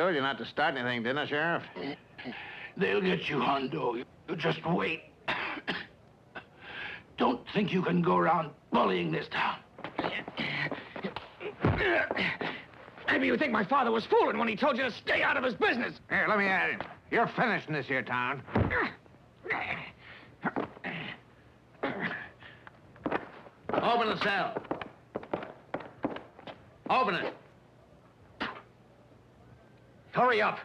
told you not to start anything, didn't I, Sheriff? They'll get you, Hondo. You just wait. Don't think you can go around bullying this town. Maybe you think my father was fooling when he told you to stay out of his business. Here, let me at it. You're finished in this here town. Open the cell. Open it. Hurry up.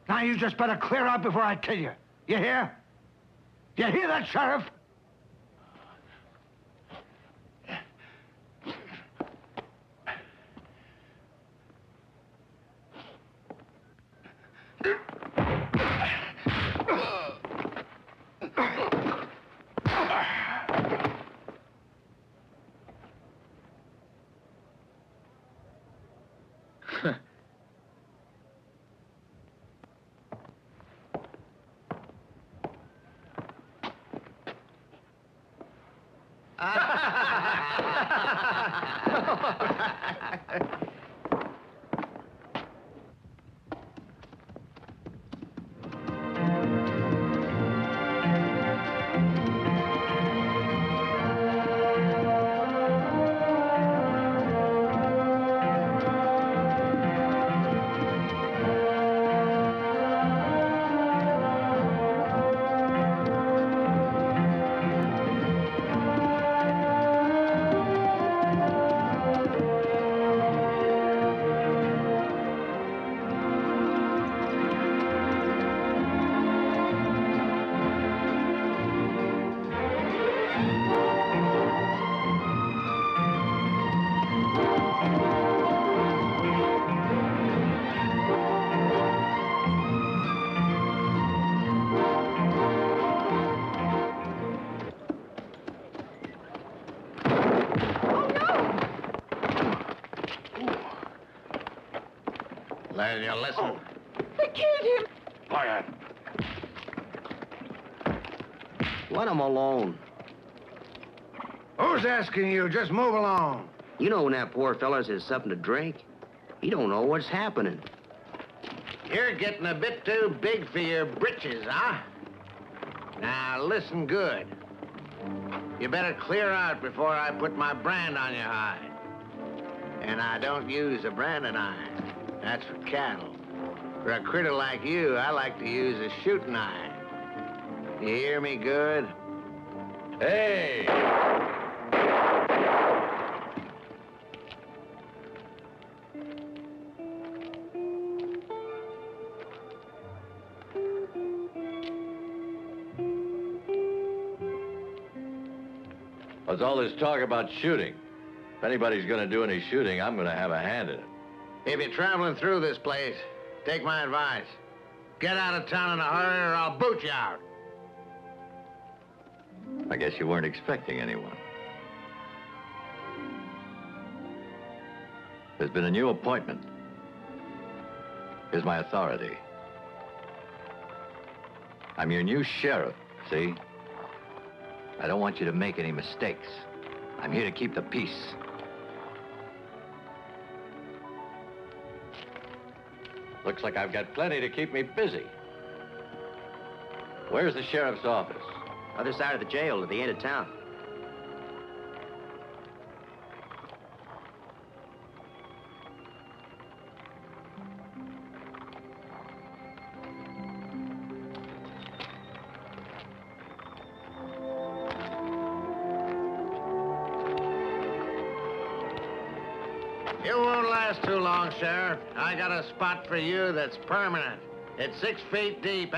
Now you just better clear out before I kill you. You hear? You hear that, Sheriff? Let you listen. Oh, they killed him. Quiet. Let him alone. Who's asking you? Just move along. You know when that poor fella says something to drink, he don't know what's happening. You're getting a bit too big for your britches, huh? Now, listen good. You better clear out before I put my brand on your hide. And I don't use a branding iron. That's for cattle. For a critter like you, I like to use a shooting iron. You hear me good? Hey! What's all this talk about shooting? If anybody's gonna do any shooting, I'm gonna have a hand in it. If you're traveling through this place, take my advice. Get out of town in a hurry or I'll boot you out. I guess you weren't expecting anyone. There's been a new appointment. Here's my authority. I'm your new sheriff, see? I don't want you to make any mistakes. I'm here to keep the peace. Looks like I've got plenty to keep me busy. Where's the sheriff's office? Other side of the jail, at the end of town. You won't last too long, Sheriff. I got a spot for you that's permanent. It's 6 feet deep.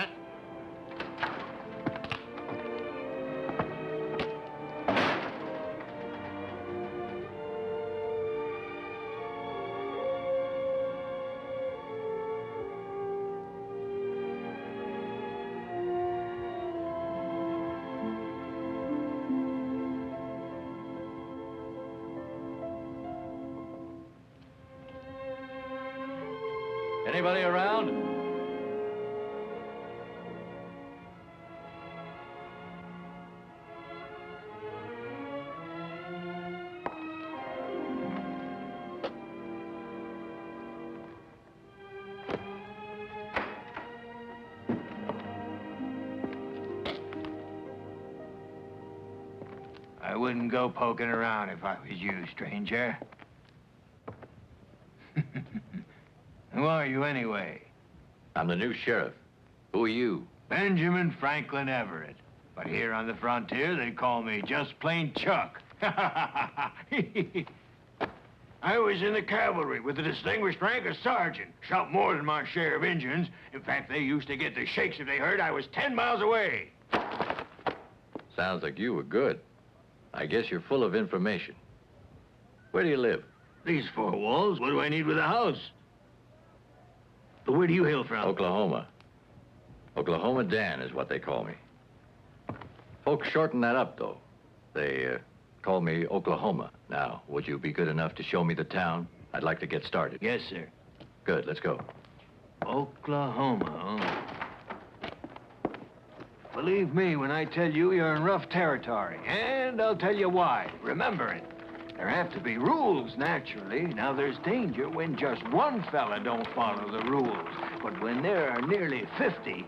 Anybody around? I wouldn't go poking around if I was you, stranger. Who are you, anyway? I'm the new sheriff. Who are you? Benjamin Franklin Everett. But here on the frontier, they call me just plain Chuck. I was in the cavalry with the distinguished rank of sergeant. Shot more than my share of Injuns. In fact, they used to get the shakes if they heard I was 10 miles away. Sounds like you were good. I guess you're full of information. Where do you live? These four walls, what do I need with a house? But where do you hail from? Oklahoma. Oklahoma Dan is what they call me. Folks shorten that up, though. They call me Oklahoma. Now, would you be good enough to show me the town? I'd like to get started. Yes, sir. Good, let's go. Oklahoma, oh. Believe me when I tell you you're in rough territory. And I'll tell you why. Remember it. There have to be rules, naturally. Now, there's danger when just one fella don't follow the rules. But when there are nearly 50,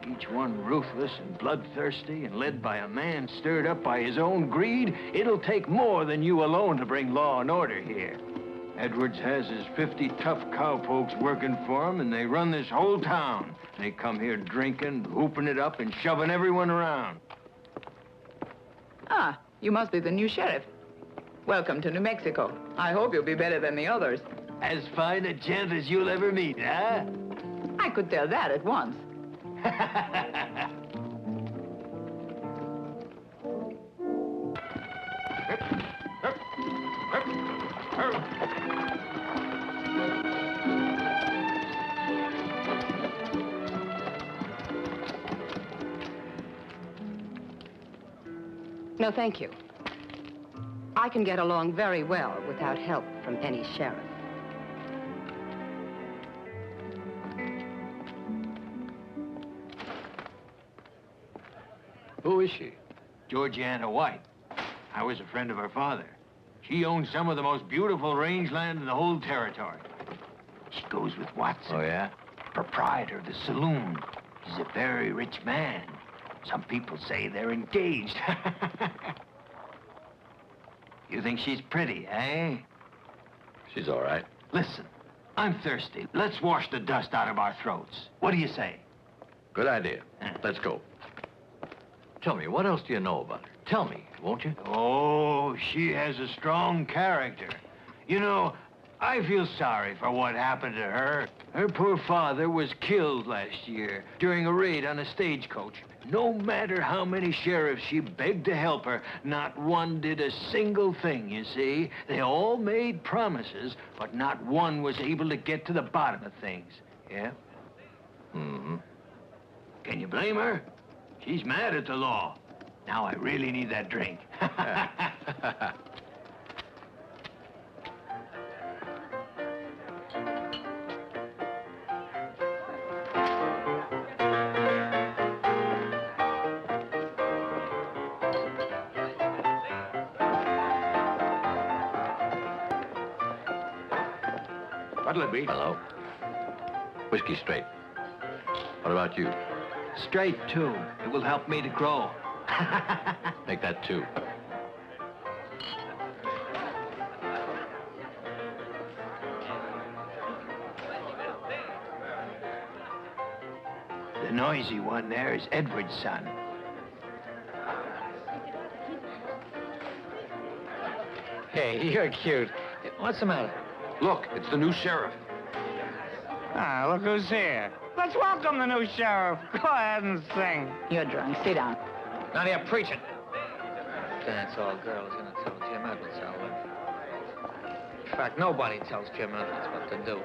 each one ruthless and bloodthirsty and led by a man stirred up by his own greed, it'll take more than you alone to bring law and order here. Edwards has his 50 tough cowpokes working for him, and they run this whole town. They come here drinking, hooping it up, and shoving everyone around. Ah, you must be the new sheriff. Welcome to New Mexico. I hope you'll be better than the others. As fine a gent as you'll ever meet, huh? I could tell that at once. No, thank you. I can get along very well without help from any sheriff. Who is she? Georgiana White. I was a friend of her father. She owns some of the most beautiful rangeland in the whole territory. She goes with Watson. Oh, yeah? Proprietor of the Saloon. He's a very rich man. Some people say they're engaged. You think she's pretty, eh? She's all right. Listen, I'm thirsty. Let's wash the dust out of our throats. What do you say? Good idea. Let's go. Tell me, what else do you know about her? Tell me, won't you? Oh, she has a strong character. You know, I feel sorry for what happened to her. Her poor father was killed last year during a raid on a stagecoach. No matter how many sheriffs she begged to help her, not one did a single thing, you see. They all made promises, but not one was able to get to the bottom of things. Yeah? Mm-hmm. Can you blame her? She's mad at the law. Now I really need that drink. What'll it be? Hello. Whiskey straight. What about you? Straight, too. It will help me to grow. Make that 2. The noisy one there is Edward's son. Hey, you're cute. What's the matter? Look, it's the new sheriff. Ah, look who's here. Let's welcome the new sheriff. Go ahead and sing. You're drunk. Sit down. Not here preaching. That's all girls gonna tell Jim Edwards how to live. In fact, nobody tells Jim Edwards what to do.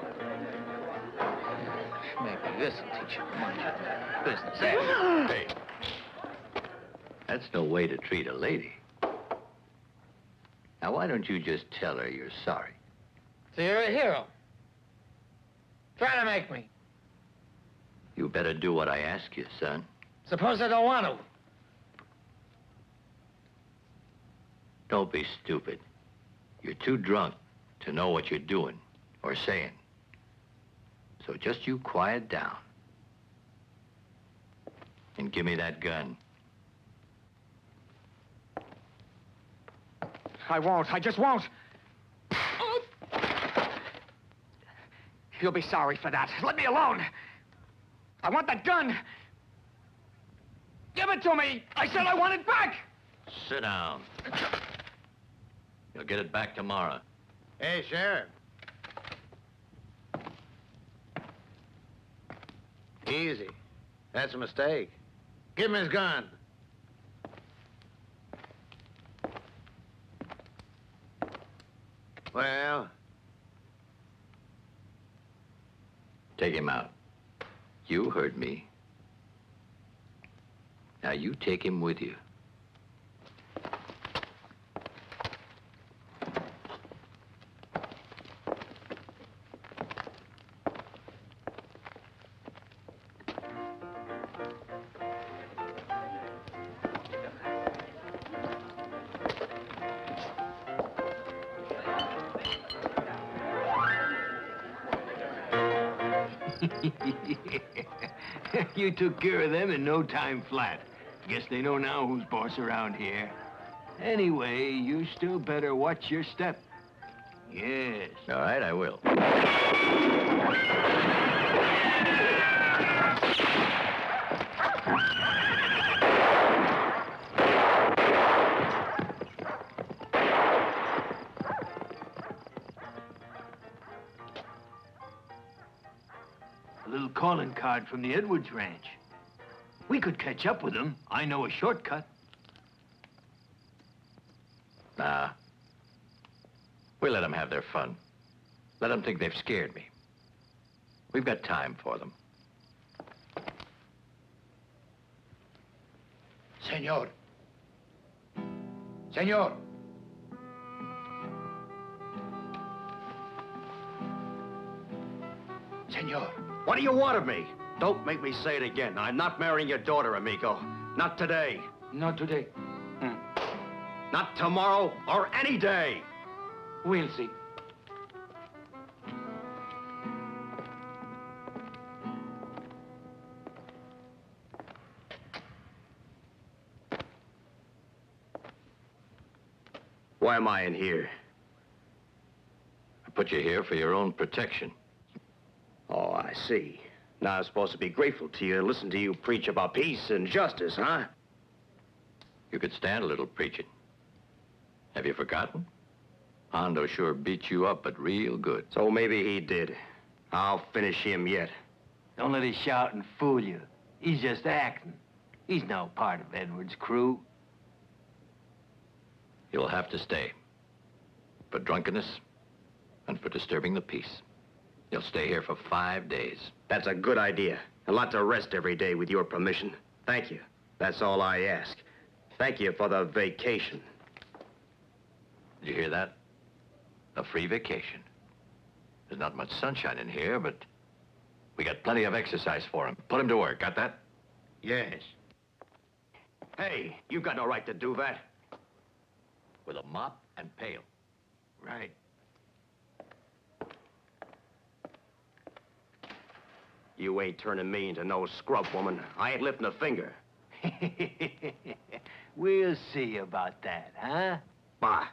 Maybe this will teach him to mind your business. Hey. That's no way to treat a lady. Now, why don't you just tell her you're sorry? So you're a hero. Try to make me. You better do what I ask you, son. Suppose I don't want to. Don't be stupid. You're too drunk to know what you're doing or saying. So just you quiet down. And give me that gun. I won't. I just won't. You'll be sorry for that. Let me alone. I want that gun. Give it to me. I said I want it back. Sit down. You'll get it back tomorrow. Hey, Sheriff. Easy. That's a mistake. Give him his gun. Well? Take him out. You heard me. Now you take him with you. You took care of them in no time flat. Guess they know now who's boss around here. Anyway, you still better watch your step. Yes. All right, I will. A little calling card from the Edwards ranch. We could catch up with them. I know a shortcut. Nah. We let them have their fun. Let them think they've scared me. We've got time for them. Senor. Senor. Senor. What do you want of me? Don't make me say it again. I'm not marrying your daughter, amigo. Not today. Not today. Not tomorrow or any day. We'll see. Why am I in here? I put you here for your own protection. Oh, I see. Now I'm supposed to be grateful to you and listen to you preach about peace and justice, huh? You could stand a little preaching. Have you forgotten? Hondo sure beat you up, but real good. So maybe he did. I'll finish him yet. Don't let his shouting fool you. He's just acting. He's no part of Edwards' crew. You'll have to stay. For drunkenness and for disturbing the peace. You'll stay here for 5 days. That's a good idea. A lot to rest every day with your permission. Thank you. That's all I ask. Thank you for the vacation. Did you hear that? A free vacation. There's not much sunshine in here, but we got plenty of exercise for him. Put him to work, got that? Yes. Hey, you've got no right to do that. With a mop and pail. Right. You ain't turning me into no scrub woman. I ain't lifting a finger. We'll see about that, huh? Bye.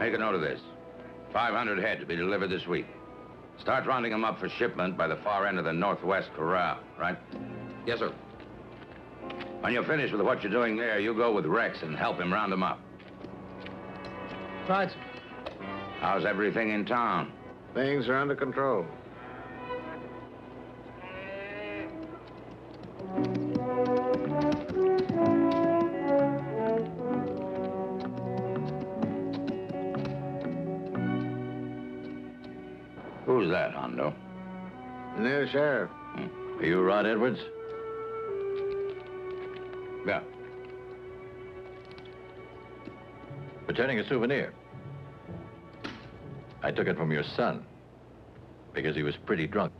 Make a note of this. 500 head to be delivered this week. Start rounding them up for shipment by the far end of the northwest corral, right? Yes, sir. When you're finished with what you're doing there, you go with Rex and help him round them up. Right. How's everything in town? Things are under control. Who's that, Hondo? The new sheriff. Are you Rod Edwards? Yeah. Returning a souvenir. I took it from your son because he was pretty drunk.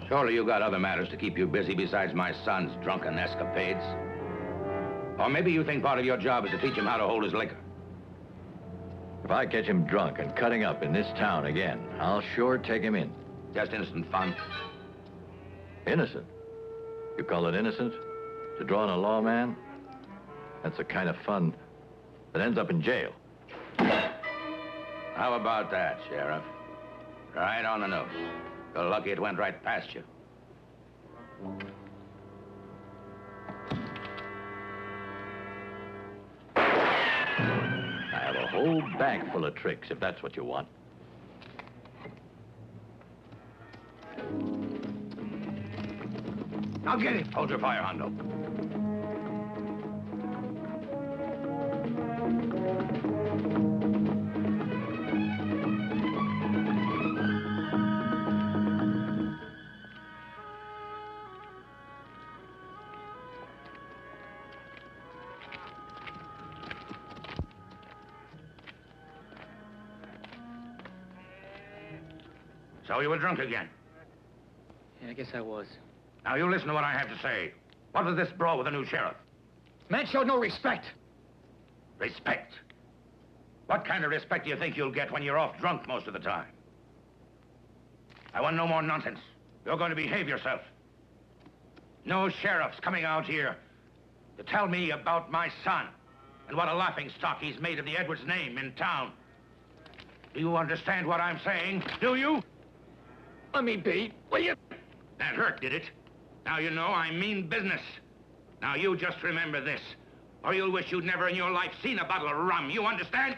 Surely you got other matters to keep you busy besides my son's drunken escapades. Or maybe you think part of your job is to teach him how to hold his liquor. If I catch him drunk and cutting up in this town again, I'll sure take him in. Just innocent fun. Innocent? You call it innocent? To draw on a lawman? That's the kind of fun that ends up in jail. How about that, Sheriff? Right on the nose. You're lucky it went right past you. I have a whole bag full of tricks, if that's what you want. Now get him. Hold your fire, Hondo. So you were drunk again? Yeah, I guess I was. Now you listen to what I have to say. What was this brawl with the new sheriff? Man showed no respect. Respect? What kind of respect do you think you'll get when you're off drunk most of the time? I want no more nonsense. You're going to behave yourself. No sheriff's coming out here to tell me about my son and what a laughingstock he's made of the Edwards name in town. Do you understand what I'm saying? Do you? Let me be, will you? That hurt, did it? Now you know I mean business. Now you just remember this, or you'll wish you'd never in your life seen a bottle of rum. You understand?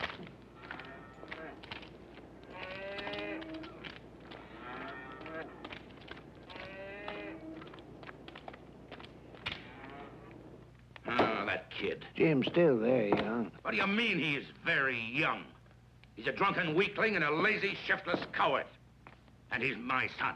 Oh, that kid. Jim's still very young. What do you mean he's very young? He's a drunken weakling and a lazy, shiftless coward. And he's my son.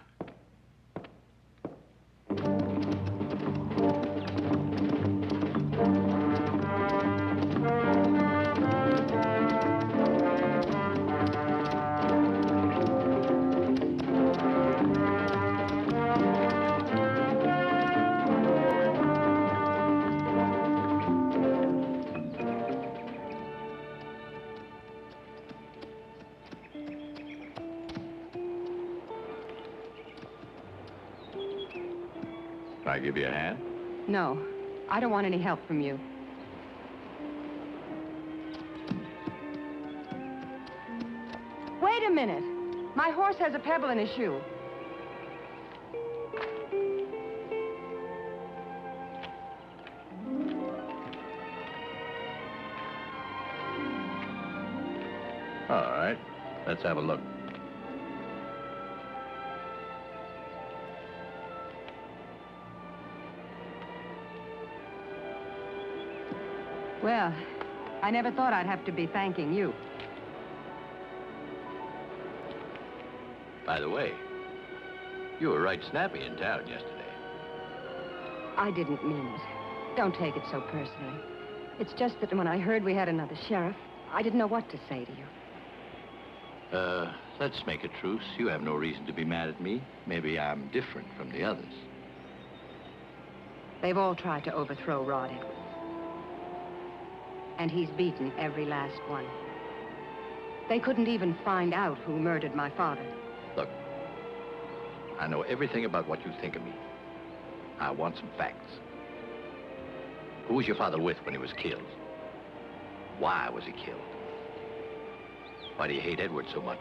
Can I give you a hand? No, I don't want any help from you. Wait a minute. My horse has a pebble in his shoe. All right, let's have a look. Well, I never thought I'd have to be thanking you. By the way, you were right snappy in town yesterday. I didn't mean it. Don't take it so personally. It's just that when I heard we had another sheriff, I didn't know what to say to you. Let's make a truce. You have no reason to be mad at me. Maybe I'm different from the others. They've all tried to overthrow Rod Edwards. And he's beaten every last one. They couldn't even find out who murdered my father. Look, I know everything about what you think of me. I want some facts. Who was your father with when he was killed? Why was he killed? Why do you hate Edward so much?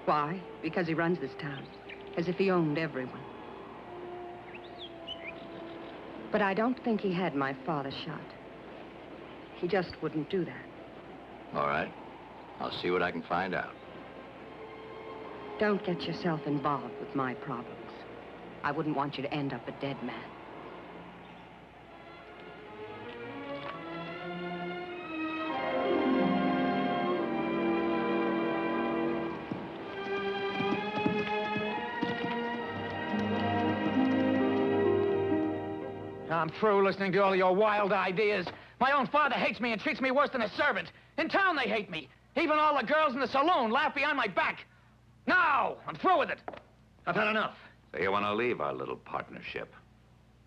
Why? Because he runs this town, as if he owned everyone. But I don't think he had my father shot. He just wouldn't do that. All right. I'll see what I can find out. Don't get yourself involved with my problems. I wouldn't want you to end up a dead man. I'm through listening to all your wild ideas. My own father hates me and treats me worse than a servant. In town, they hate me. Even all the girls in the saloon laugh behind my back. Now, I'm through with it. I've had enough. So you want to leave our little partnership?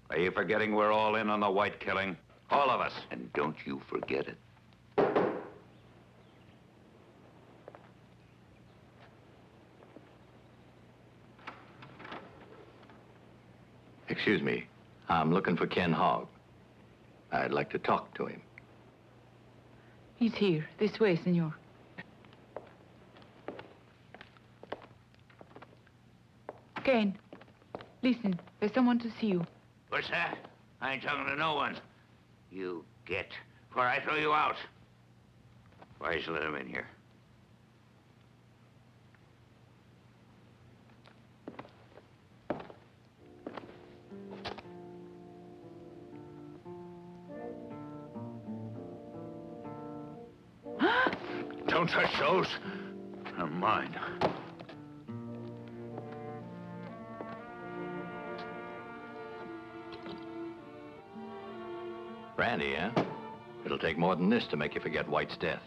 Are you forgetting we're all in on the white killing? All of us. And don't you forget it. Excuse me. I'm looking for Ken Hog. I'd like to talk to him. He's here. This way, senor. Ken, listen. There's someone to see you. What's that? I ain't talking to no one. You get, before I throw you out. Why you let him in here? Don't touch those. They're mine. Brandy, huh? It'll take more than this to make you forget White's death.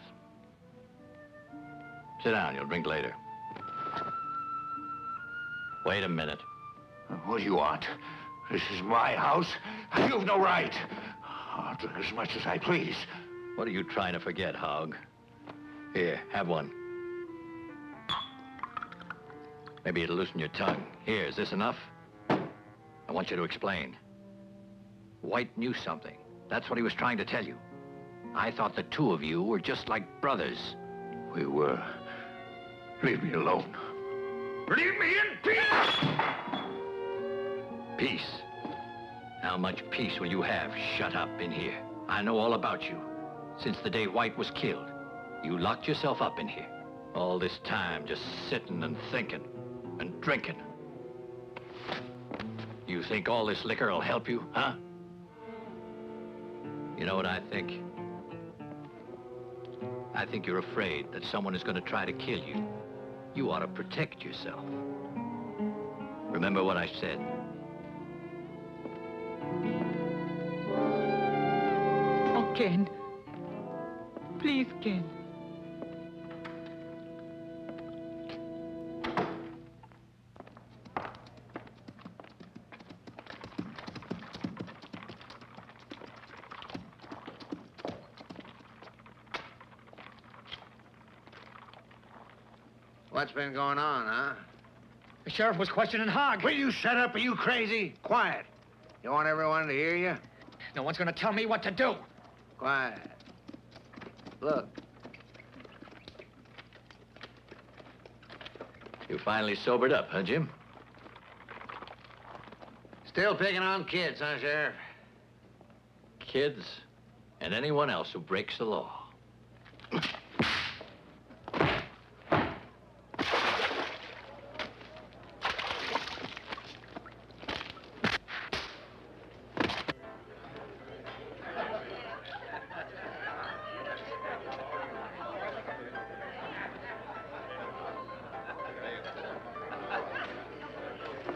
Sit down, you'll drink later. Wait a minute. What do you want? This is my house. You've no right. I'll drink as much as I please. What are you trying to forget, Hog? Here, have one. Maybe it'll loosen your tongue. Here, is this enough? I want you to explain. White knew something. That's what he was trying to tell you. I thought the two of you were just like brothers. We were. Leave me alone. Leave me in peace! Peace? How much peace will you have shut up in here? I know all about you. Since the day White was killed, you locked yourself up in here. All this time just sitting and thinking and drinking. You think all this liquor will help you, huh? You know what I think? I think you're afraid that someone is going to try to kill you. You ought to protect yourself. Remember what I said. Oh, Ken. Please, Ken. What's been going on, huh? The sheriff was questioning Hog. Will you shut up? Are you crazy? Quiet. You want everyone to hear you? No one's gonna tell me what to do. Quiet. Look. You finally sobered up, huh, Jim? Still picking on kids, huh, Sheriff? Kids and anyone else who breaks the law.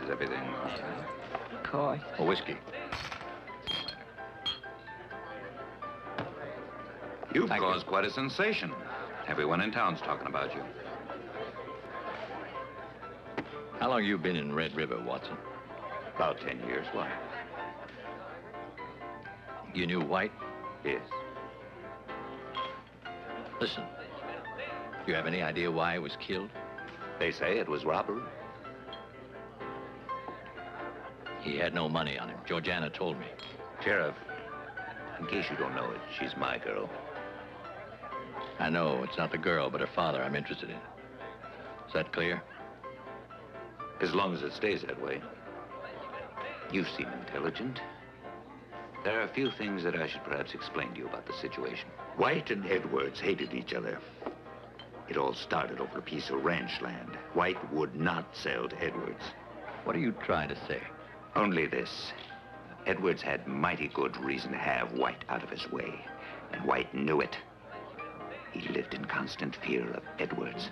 Is everything Of course. A whiskey. You've Thank caused quite a sensation. Everyone in town's talking about you. How long you been in Red River, Watson? About 10 years. Why? You knew White? Yes. Listen, do you have any idea why he was killed? They say it was robbery. He had no money on him. Georgiana told me. Sheriff, in case you don't know it, she's my girl. I know it's not the girl, but her father I'm interested in. Is that clear? As long as it stays that way. You seem intelligent. There are a few things that I should perhaps explain to you about the situation. White and Edwards hated each other. It all started over a piece of ranch land. White would not sell to Edwards. What are you trying to say? Only this. Edwards had mighty good reason to have White out of his way, and White knew it. He lived in constant fear of Edwards.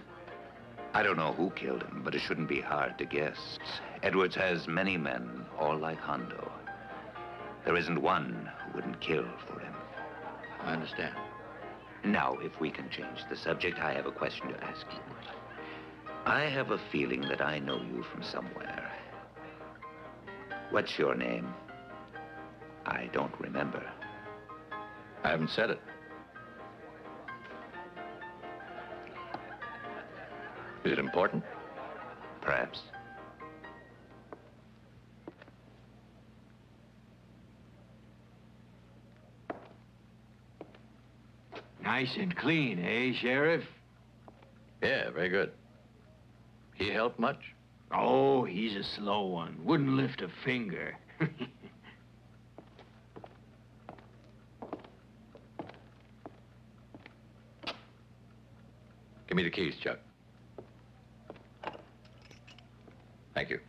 I don't know who killed him, but it shouldn't be hard to guess. Edwards has many men, all like Hondo. There isn't one who wouldn't kill for him. I understand. Now, if we can change the subject, I have a question to ask you. I have a feeling that I know you from somewhere. What's your name? I don't remember. I haven't said it. Is it important? Perhaps. Nice and clean, eh, Sheriff? Yeah, very good. He helped much? Oh, he's a slow one. Wouldn't lift a finger. Give me the keys, Chuck. Thank you.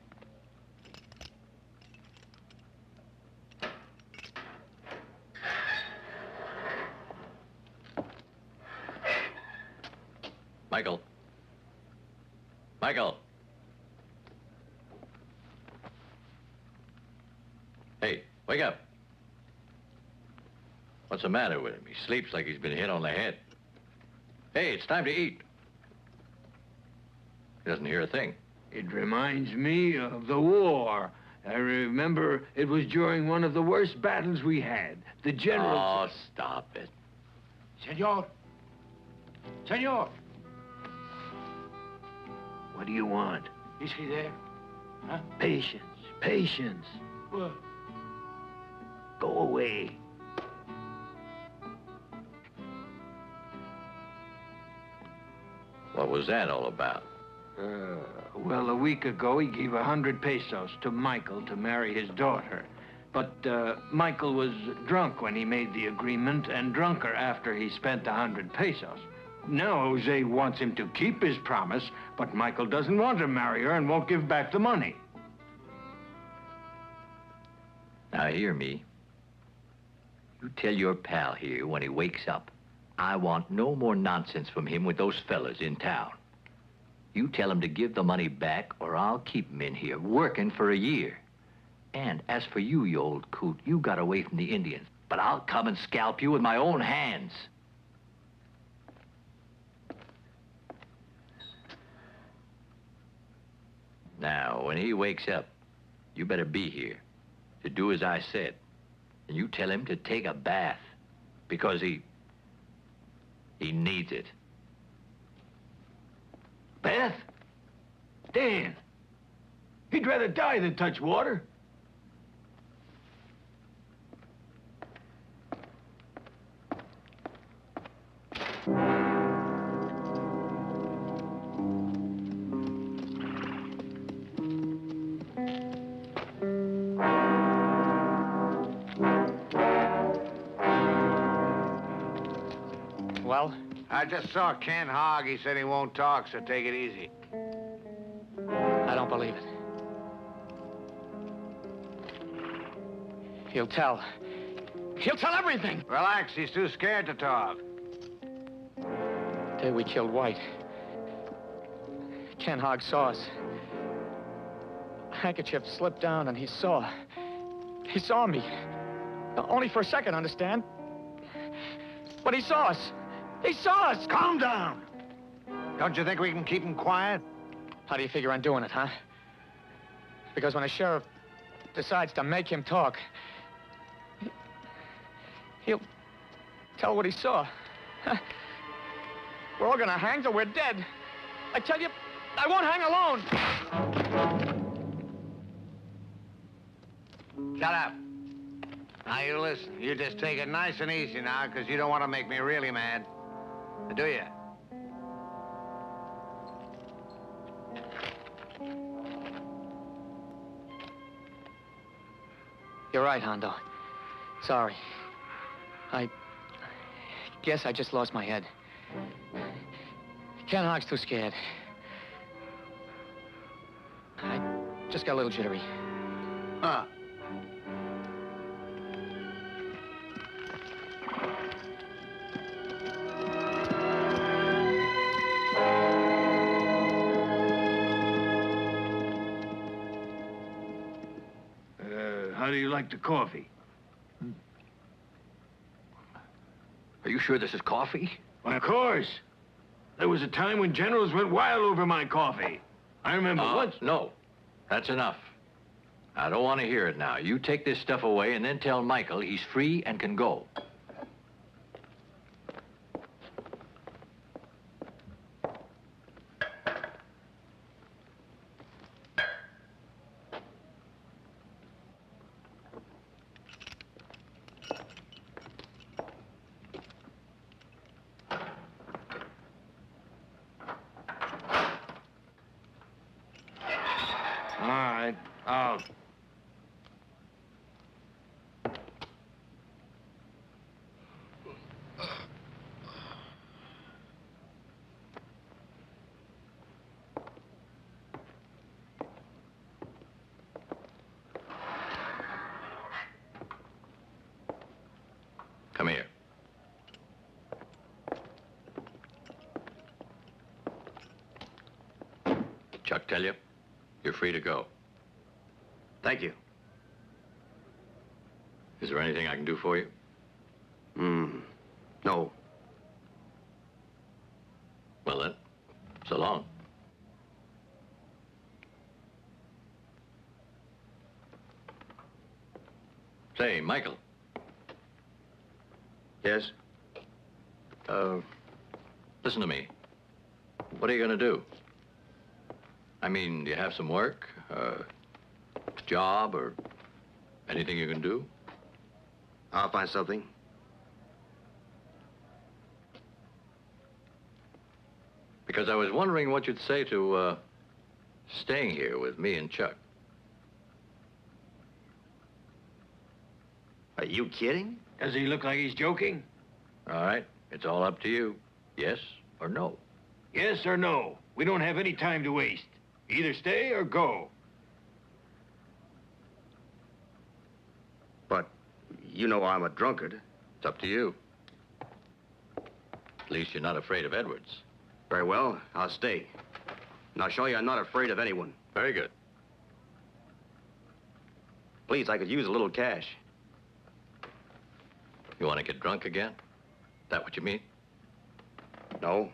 Michael. Michael. Hey, wake up. What's the matter with him? He sleeps like he's been hit on the head. Hey, it's time to eat. He doesn't hear a thing. It reminds me of the war. I remember it was during one of the worst battles we had. The general... Oh, stop it. Senor. Senor. What do you want? Is he there? Huh? Patience, patience. What? Go away. What was that all about? Well, a week ago, he gave 100 pesos to Michael to marry his daughter. But Michael was drunk when he made the agreement and drunker after he spent the 100 pesos. Now Jose wants him to keep his promise, but Michael doesn't want to marry her and won't give back the money. Now, hear me. You tell your pal here when he wakes up, I want no more nonsense from him with those fellas in town. You tell him to give the money back, or I'll keep him in here, working for a year. And as for you, you old coot, you got away from the Indians. But I'll come and scalp you with my own hands. Now, when he wakes up, you better be here to do as I said. And you tell him to take a bath, because he needs it. Beth? Dan, he'd rather die than touch water. Well? I just saw Ken Hog. He said he won't talk, so take it easy. I don't believe it. He'll tell. He'll tell everything. Relax, he's too scared to talk. The day we killed White, Ken Hog saw us. A handkerchief slipped down and he saw me. Only for a second, understand? But he saw us. He saw us! Calm down! Don't you think we can keep him quiet? How do you figure on doing it, huh? Because when a sheriff decides to make him talk, he'll tell what he saw. We're all gonna hang till we're dead. I tell you, I won't hang alone. Shut up. Now, you listen. You just take it nice and easy now, because you don't want to make me really mad. Do you? You're right, Hondo. Sorry. I guess I just lost my head. Ken Hog's too scared. I just got a little jittery. Huh. How do you like the coffee? Are you sure this is coffee? Well, of course. There was a time when generals went wild over my coffee. I remember once... No. That's enough. I don't want to hear it now. You take this stuff away and then tell Michael he's free and can go. Out. Come here. Chuck tell you? You're free to go. Thank you. Is there anything I can do for you? No. Well then, so long. Say, Michael. Yes? Listen to me. What are you gonna do? I mean, do you have some work? Job or anything you can do? I'll find something. Because I was wondering what you'd say to, staying here with me and Chuck. Are you kidding? Does he look like he's joking? All right, it's all up to you. Yes or no? Yes or no? We don't have any time to waste. Either stay or go. But you know I'm a drunkard. It's up to you. At least you're not afraid of Edwards. Very well, I'll stay. And I'll show you I'm not afraid of anyone. Very good. Please, I could use a little cash. You want to get drunk again? That what you mean? No.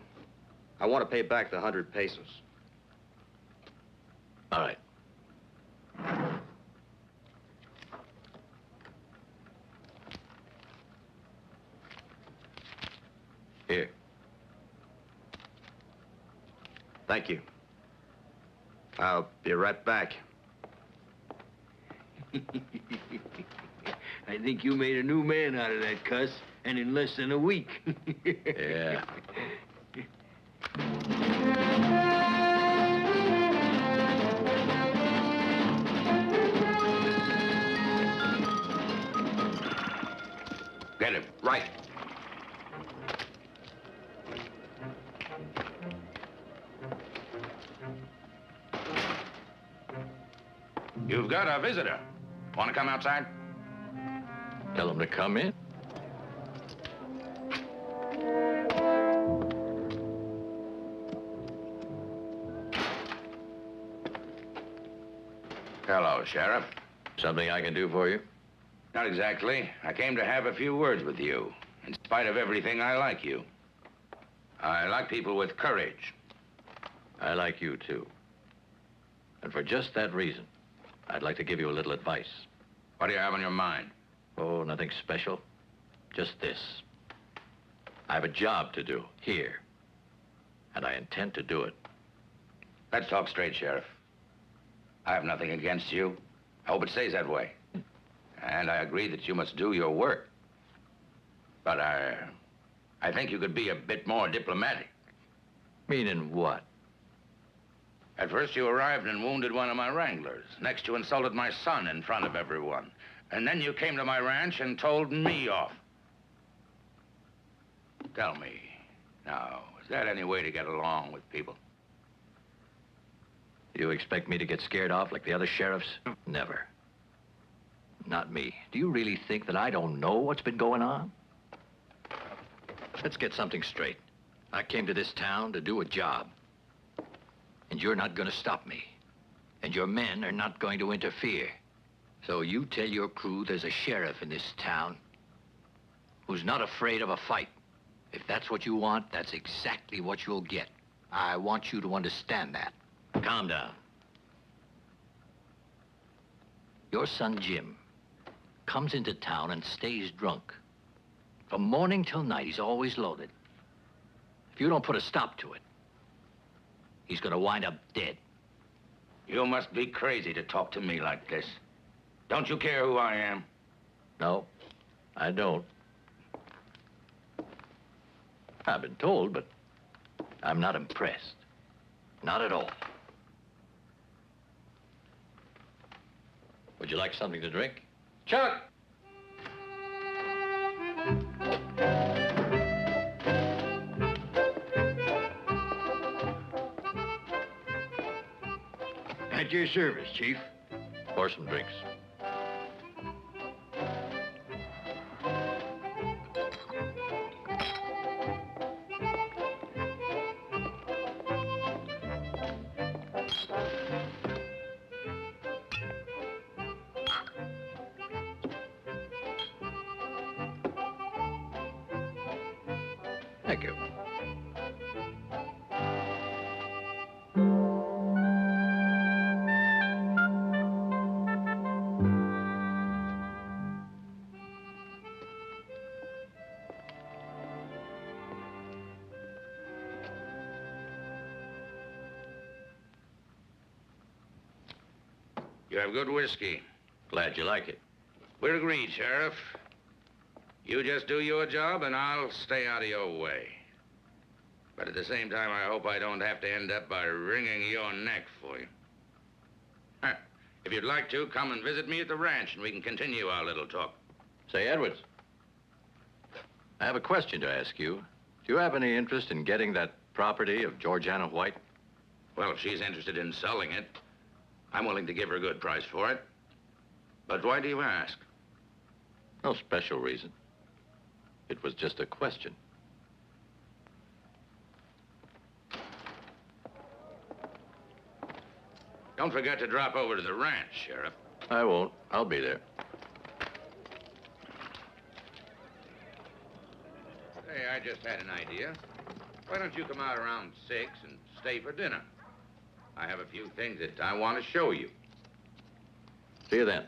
I want to pay back the 100 pesos. All right. Here. Thank you. I'll be right back. I think you made a new man out of that cuss, and in less than a week. Yeah. Get him. Right. You've got a visitor. Want to come outside? Tell him to come in. Hello, Sheriff. Something I can do for you? Not exactly. I came to have a few words with you. In spite of everything, I like you. I like people with courage. I like you, too. And for just that reason, I'd like to give you a little advice. What do you have on your mind? Oh, nothing special. Just this. I have a job to do here, and I intend to do it. Let's talk straight, Sheriff. I have nothing against you. I hope it stays that way. And I agree that you must do your work. But I think you could be a bit more diplomatic. Meaning what? At first, you arrived and wounded one of my wranglers. Next, you insulted my son in front of everyone. And then you came to my ranch and told me off. Tell me, now, is that any way to get along with people? You expect me to get scared off like the other sheriffs? Never. Not me. Do you really think that I don't know what's been going on? Let's get something straight. I came to this town to do a job. And you're not going to stop me. And your men are not going to interfere. So you tell your crew there's a sheriff in this town who's not afraid of a fight. If that's what you want, that's exactly what you'll get. I want you to understand that. Calm down. Your son, Jim, comes into town and stays drunk. From morning till night, he's always loaded. If you don't put a stop to it, he's gonna wind up dead. You must be crazy to talk to me like this. Don't you care who I am? No, I don't. I've been told, but I'm not impressed. Not at all. Would you like something to drink? Chuck! At your service, Chief. Pour some drinks. Thank you. You have good whiskey. Glad you like it. We're agreed, Sheriff. You just do your job, and I'll stay out of your way. But at the same time, I hope I don't have to end up by wringing your neck for you. If you'd like to, come and visit me at the ranch, and we can continue our little talk. Say, Edwards, I have a question to ask you. Do you have any interest in getting that property of Georgiana White? Well, if she's interested in selling it, I'm willing to give her a good price for it. But why do you ask? No special reason. It was just a question. Don't forget to drop over to the ranch, Sheriff. I won't. I'll be there. Hey, I just had an idea. Why don't you come out around 6 and stay for dinner? I have a few things that I want to show you. See you then.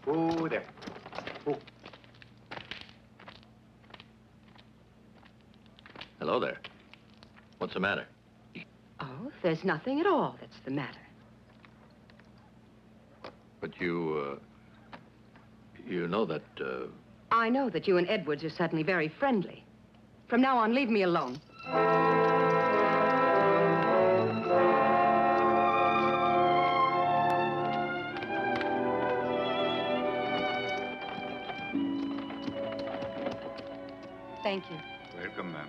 Oh, there. Oh. Hello there. What's the matter? Oh, there's nothing at all that's the matter. But you know that, I know that you and Edwards are suddenly very friendly. From now on, leave me alone. Thank you. Welcome, ma'am.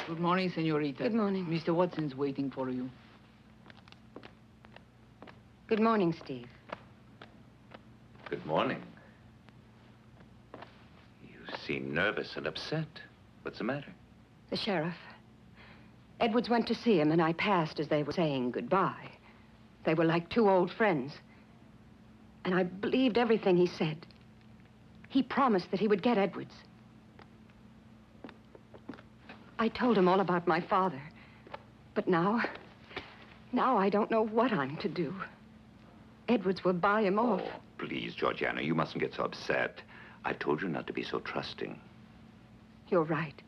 Good morning, senorita. Good morning. Mr. Watson's waiting for you. Good morning, Steve. Good morning. You seem nervous and upset. What's the matter? The sheriff. Edwards went to see him, and I passed as they were saying goodbye. They were like two old friends. And I believed everything he said. He promised that he would get Edwards. I told him all about my father. But now I don't know what I'm to do. Edwards will buy him off. Oh, please, Georgiana, you mustn't get so upset. I told you not to be so trusting. You're right.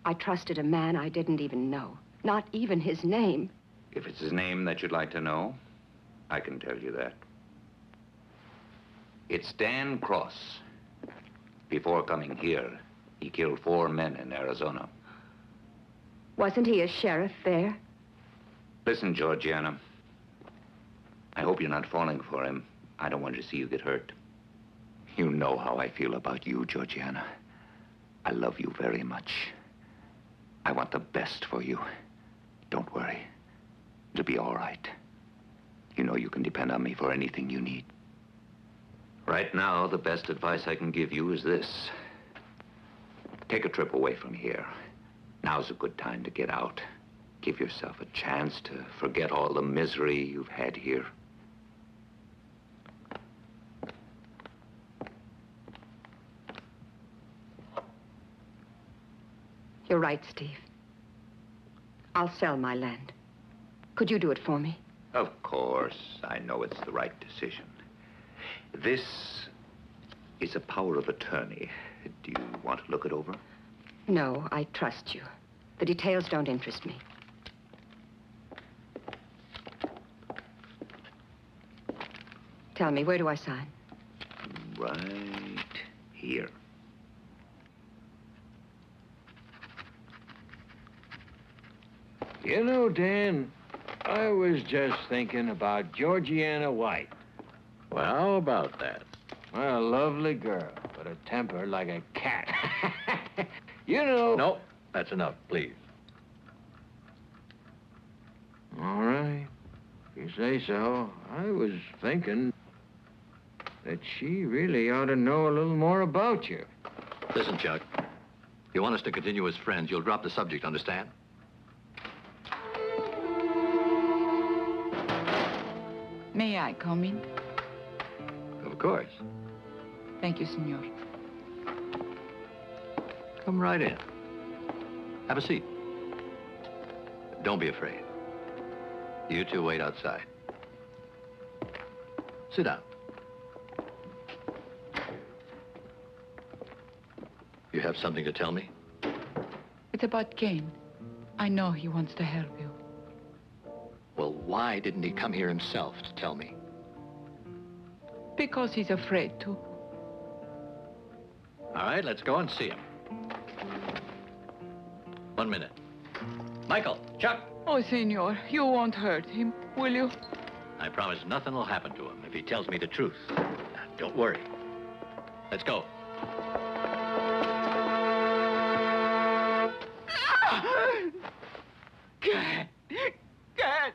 I trusted a man I didn't even know. Not even his name. If it's his name that you'd like to know, I can tell you that. It's Dan Cross. Before coming here, he killed 4 men in Arizona. Wasn't he a sheriff there? Listen, Georgiana. I hope you're not falling for him. I don't want to see you get hurt. You know how I feel about you, Georgiana. I love you very much. I want the best for you. Don't worry. It'll be all right. You know you can depend on me for anything you need. Right now, the best advice I can give you is this. Take a trip away from here. Now's a good time to get out. Give yourself a chance to forget all the misery you've had here. You're right, Steve. I'll sell my land. Could you do it for me? Of course. I know it's the right decision. This is a power of attorney. Do you want to look it over? No, I trust you. The details don't interest me. Tell me, where do I sign? Right here. You know, Dan, I was just thinking about Georgiana White. Well, how about that? Well, a lovely girl, but a temper like a cat. You know... No, that's enough, please. All right. If you say so. I was thinking that she really ought to know a little more about you. Listen, Chuck. If you want us to continue as friends, you'll drop the subject, understand? May I come in? Of course. Thank you, senor. Come right in. Have a seat. Don't be afraid. You two wait outside. Sit down. You have something to tell me? It's about Ken. I know he wants to help you. Well, why didn't he come here himself to tell me? Because he's afraid to. All right, let's go and see him. 1 minute. Michael, Chuck. Oh, senor, you won't hurt him, will you? I promise nothing will happen to him if he tells me the truth. Now, don't worry. Let's go. Ken! Ken!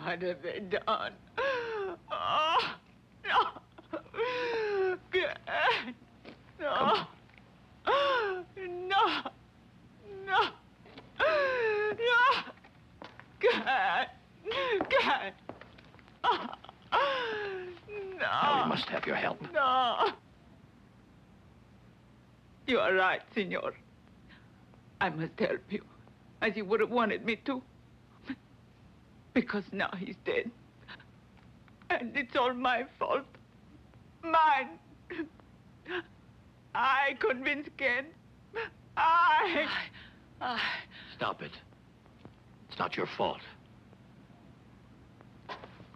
What have they done? Oh, no! Ken! No! No! No! No! Ken! Ken! No! Now we must have your help. No! You are right, senor. I must help you, as you would have wanted me to. Because now he's dead. And it's all my fault. Mine. I convinced Ken. I... Stop it. It's not your fault.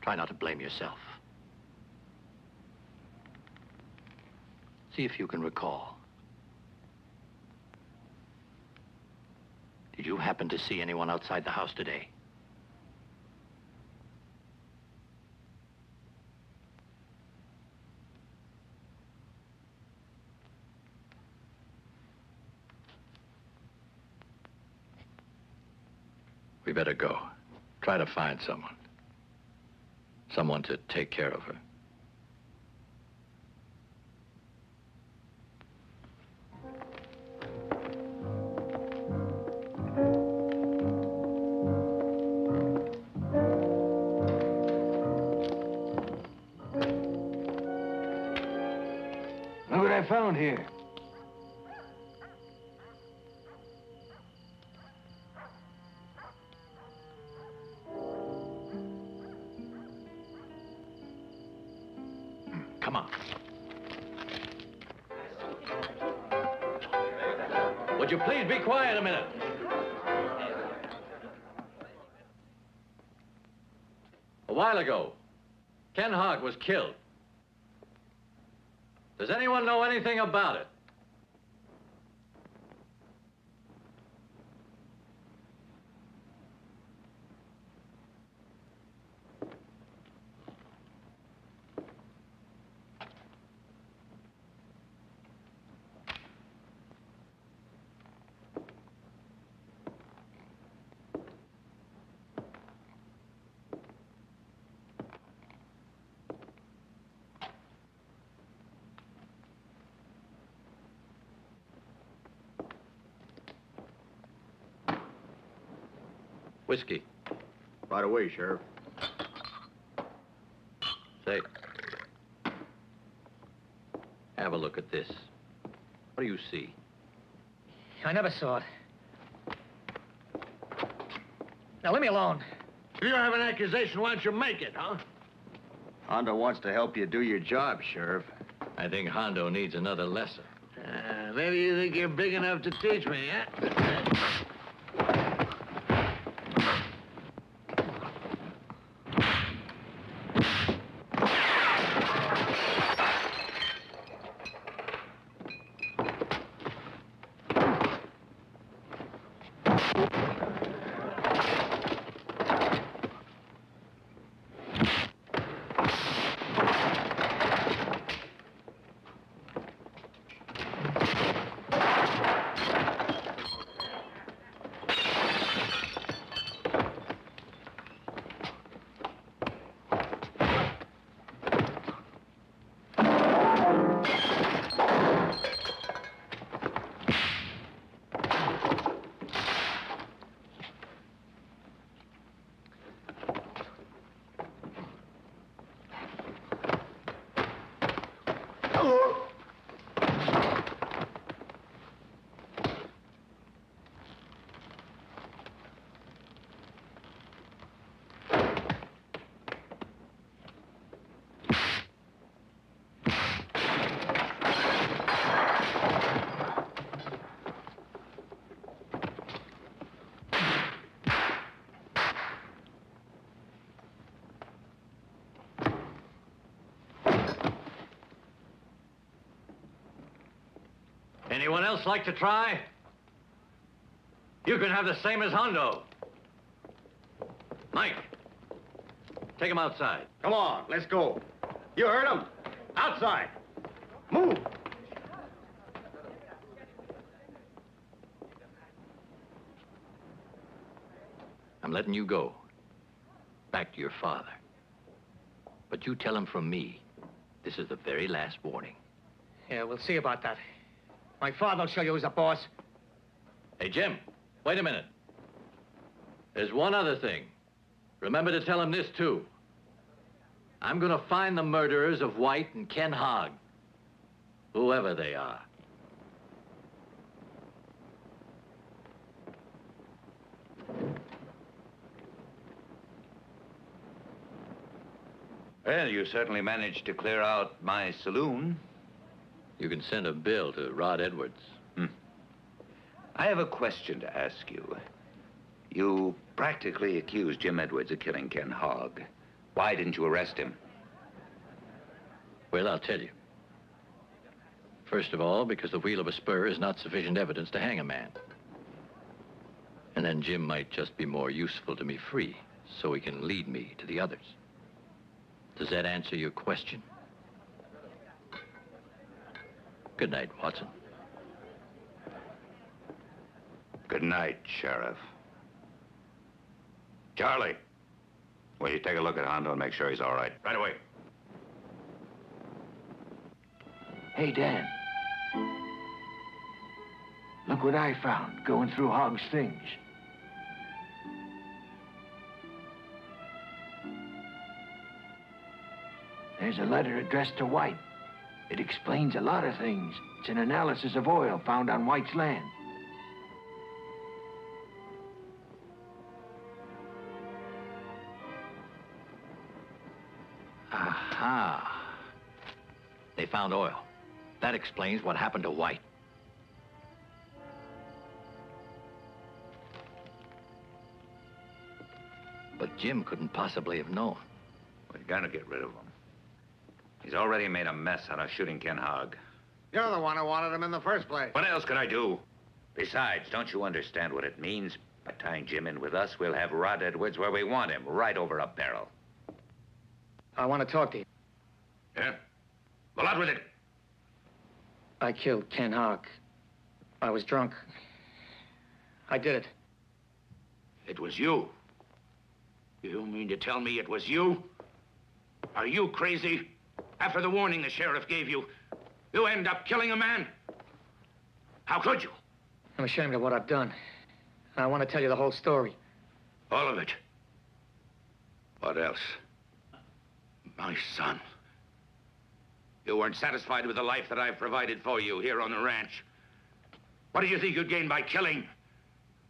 Try not to blame yourself. See if you can recall. Did you happen to see anyone outside the house today? We better go. Try to find someone. Someone to take care of her. Look what I found here. Come on. Would you please be quiet a minute? A while ago, Ken Hog was killed. Does anyone know anything about it? Whiskey. Right away, Sheriff. Say, have a look at this. What do you see? I never saw it. Now, leave me alone. If you have an accusation, why don't you make it, huh? Hondo wants to help you do your job, Sheriff. I think Hondo needs another lesson. Maybe you think you're big enough to teach me, huh? Anyone else like to try? You can have the same as Hondo. Mike, take him outside. Come on, let's go. You heard him. Outside. Move. I'm letting you go. Back to your father. But you tell him from me, this is the very last warning. Yeah, we'll see about that. My father will show you who's the boss. Hey, Jim, wait a minute. There's one other thing. Remember to tell him this, too. I'm gonna find the murderers of White and Ken Hog. Whoever they are. Well, you certainly managed to clear out my saloon. You can send a bill to Rod Edwards. I have a question to ask you. You practically accused Jim Edwards of killing Ken Hog. Why didn't you arrest him? Well, I'll tell you. First of all, because the wheel of a spur is not sufficient evidence to hang a man. And then Jim might just be more useful to me free, so he can lead me to the others. Does that answer your question? Good night, Watson. Good night, Sheriff. Charlie, will you take a look at Hondo and make sure he's all right? Right away. Hey, Dan. Look what I found going through Hog's things. There's a letter addressed to White. It explains a lot of things. It's an analysis of oil found on White's land. Aha. They found oil. That explains what happened to White. But Jim couldn't possibly have known. We've got to get rid of him. He's already made a mess out of shooting Ken Hog. You're the one who wanted him in the first place. What else could I do? Besides, don't you understand what it means? By tying Jim in with us, we'll have Rod Edwards where we want him, right over a barrel. I want to talk to you. Yeah? Well, out with it. I killed Ken Hog. I was drunk. I did it. It was you? You mean to tell me it was you? Are you crazy? After the warning the sheriff gave you, you end up killing a man? How could you? I'm ashamed of what I've done. And I want to tell you the whole story. All of it? What else? My son. You weren't satisfied with the life that I've provided for you here on the ranch. What do you think you'd gain by killing?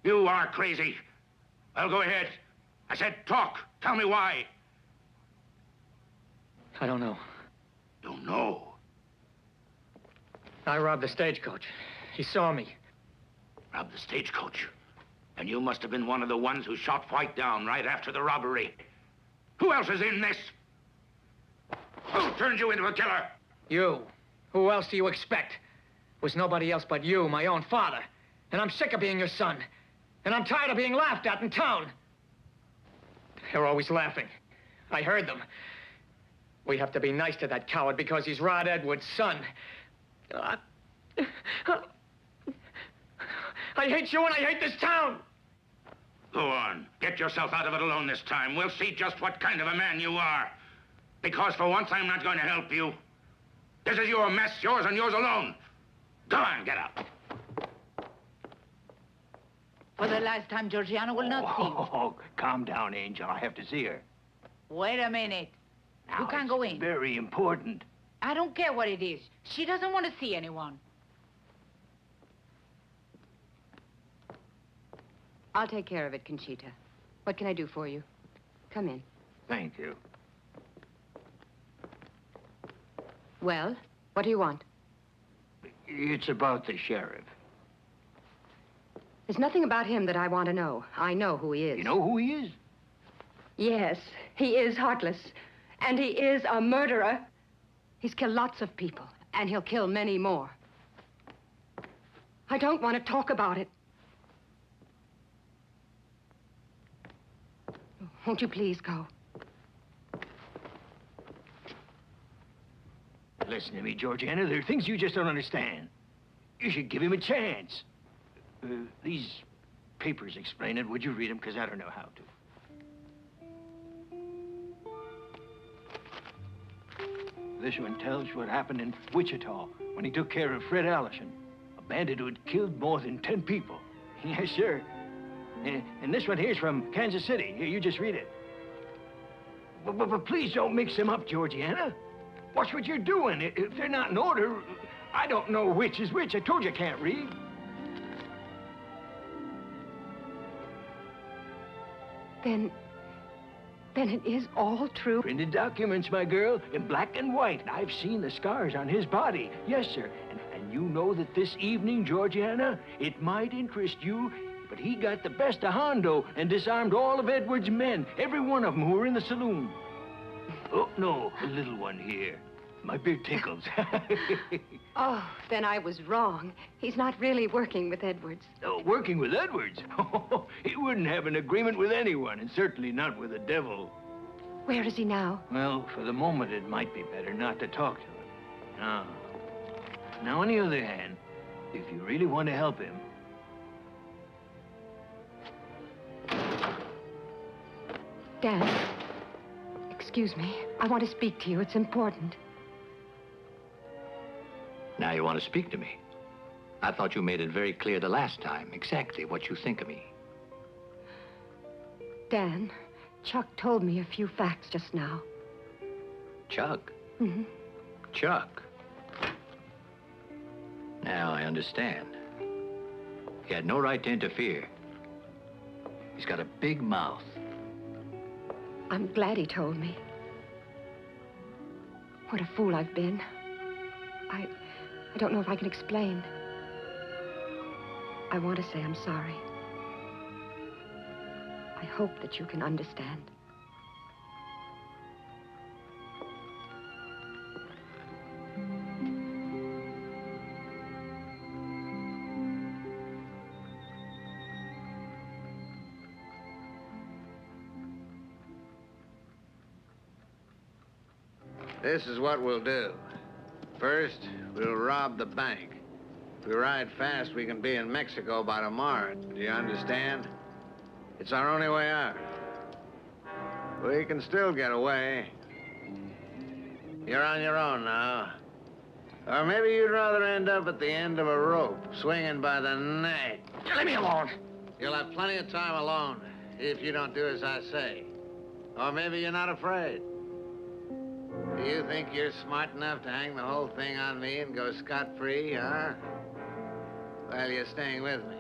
You are crazy. Well, go ahead. I said talk. Tell me why. I don't know. Don't know? I robbed the stagecoach. He saw me. Robbed the stagecoach? And you must have been one of the ones who shot White down right after the robbery. Who else is in this? Who turned you into a killer? You. Who else do you expect? It was nobody else but you, my own father. And I'm sick of being your son. And I'm tired of being laughed at in town. They're always laughing. I heard them. We have to be nice to that coward because he's Rod Edwards' son. I hate you and I hate this town. Go on. Get yourself out of it alone this time. We'll see just what kind of a man you are. Because for once, I'm not going to help you. This is your mess, yours and yours alone. Go on, get up. For the last time, Georgiana will not see you. Oh, calm down, Angel. I have to see her. Wait a minute. Now, You can't go in. Very important. I don't care what it is. She doesn't want to see anyone. I'll take care of it, Conchita. What can I do for you? Come in. Thank you. Well, what do you want? It's about the sheriff. There's nothing about him that I want to know. I know who he is. You know who he is? Yes, he is heartless. And he is a murderer. He's killed lots of people, and he'll kill many more. I don't want to talk about it. Won't you please go? Listen to me, Georgiana. There are things you just don't understand. You should give him a chance. These papers explain it. Would you read them? Because I don't know how to. This one tells what happened in Wichita when he took care of Fred Allison, a bandit who had killed more than 10 people. Yes, sir. And this one here's from Kansas City. Here, you just read it. But please don't mix them up, Georgiana. Watch what you're doing. If they're not in order, I don't know which is which. I told you I can't read. Then it is all true. Printed documents, my girl, in black and white. I've seen the scars on his body. Yes, sir. And you know that this evening, Georgiana, it might interest you, but he got the best of Hondo and disarmed all of Edwards' men, every one of them who were in the saloon. Oh, no, the little one here. My beard tickles. Oh, then I was wrong. He's not really working with Edwards. Oh, working with Edwards? He wouldn't have an agreement with anyone, and certainly not with the devil. Where is he now? Well, for the moment, it might be better not to talk to him. Now, on the other hand, if you really want to help him... Dan, excuse me. I want to speak to you. It's important. Now you want to speak to me. I thought you made it very clear the last time exactly what you think of me. Dan, Chuck told me a few facts just now. Chuck? Mm-hmm. Chuck? Now I understand. He had no right to interfere. He's got a big mouth. I'm glad he told me. What a fool I've been. I don't know if I can explain. I want to say I'm sorry. I hope that you can understand. This is what we'll do. First, we'll rob the bank. If we ride fast, we can be in Mexico by tomorrow. Do you understand? It's our only way out. We can still get away. You're on your own now. Or maybe you'd rather end up at the end of a rope, swinging by the neck. Leave me alone. You'll have plenty of time alone, if you don't do as I say. Or maybe you're not afraid. Do you think you're smart enough to hang the whole thing on me and go scot-free, huh? Well, you're staying with me.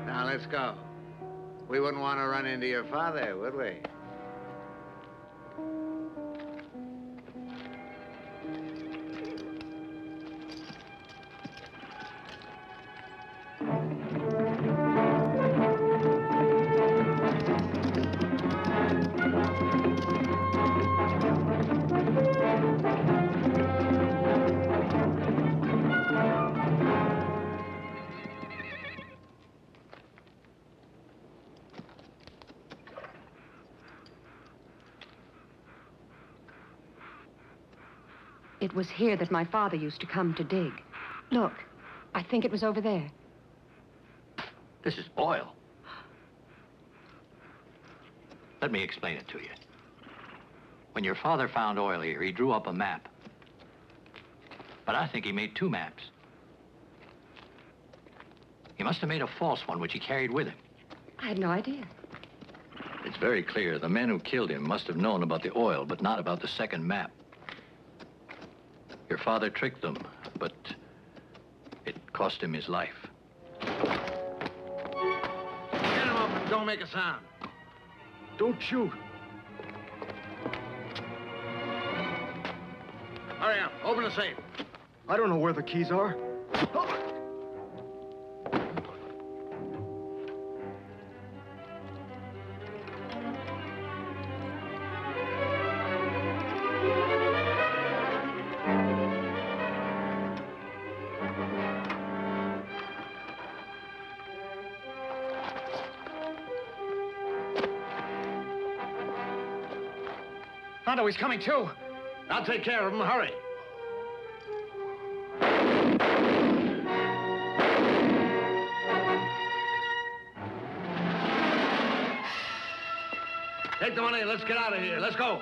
Now, let's go. We wouldn't want to run into your father, would we? It was here that my father used to come to dig. Look, I think it was over there. This is oil. Let me explain it to you. When your father found oil here, he drew up a map. But I think he made 2 maps. He must have made a false one, which he carried with him. I had no idea. It's very clear the men who killed him must have known about the oil, but not about the second map. Your father tricked them, but it cost him his life. Get him up and don't make a sound. Don't shoot. Hurry up. Open the safe. I don't know where the keys are. Tonto, he's coming too. I'll take care of him. Hurry. Take the money and let's get out of here. Let's go.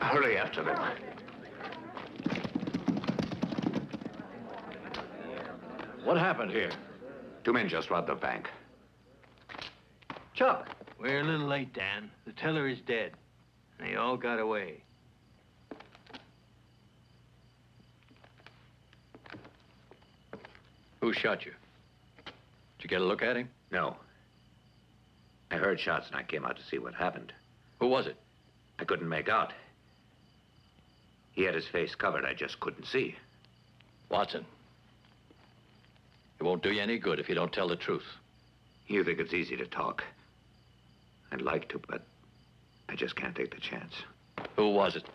Hurry after them. What happened here? 2 men just robbed the bank. Chuck. We're a little late, Dan. The teller is dead. And they all got away. Who shot you? Did you get a look at him? No. I heard shots and I came out to see what happened. Who was it? I couldn't make out. He had his face covered. I just couldn't see. Watson. It won't do you any good if you don't tell the truth. You think it's easy to talk. I'd like to, but I just can't take the chance. Who was it?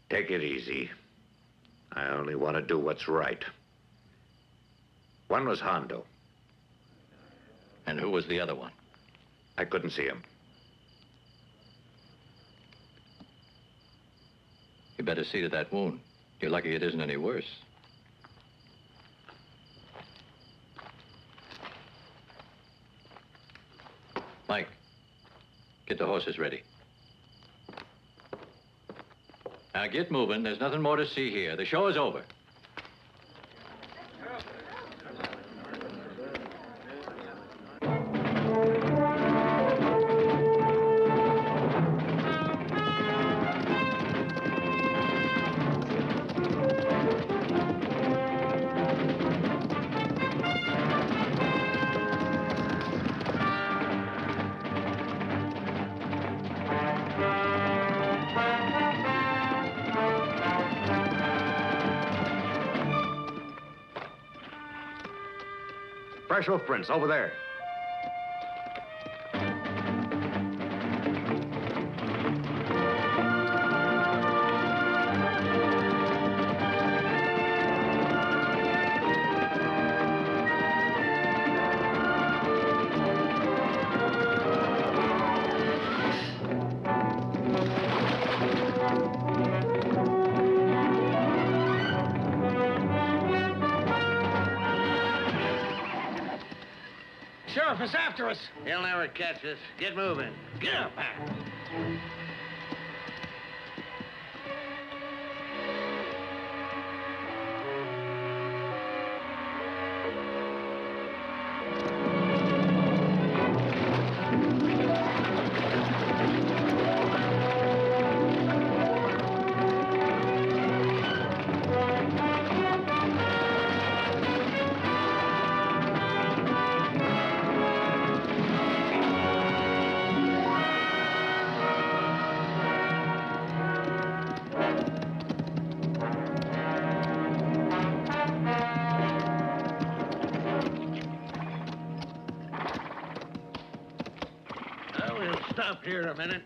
Take it easy. I only want to do what's right. One was Hondo. And who was the other one? I couldn't see him. You better see to that wound. You're lucky it isn't any worse. Mike, get the horses ready. Now get moving. There's nothing more to see here. The show is over. Fresh hoof prints over there. Sheriff is after us. He'll never catch us. Get moving. Get up, Pat. stop here a minute.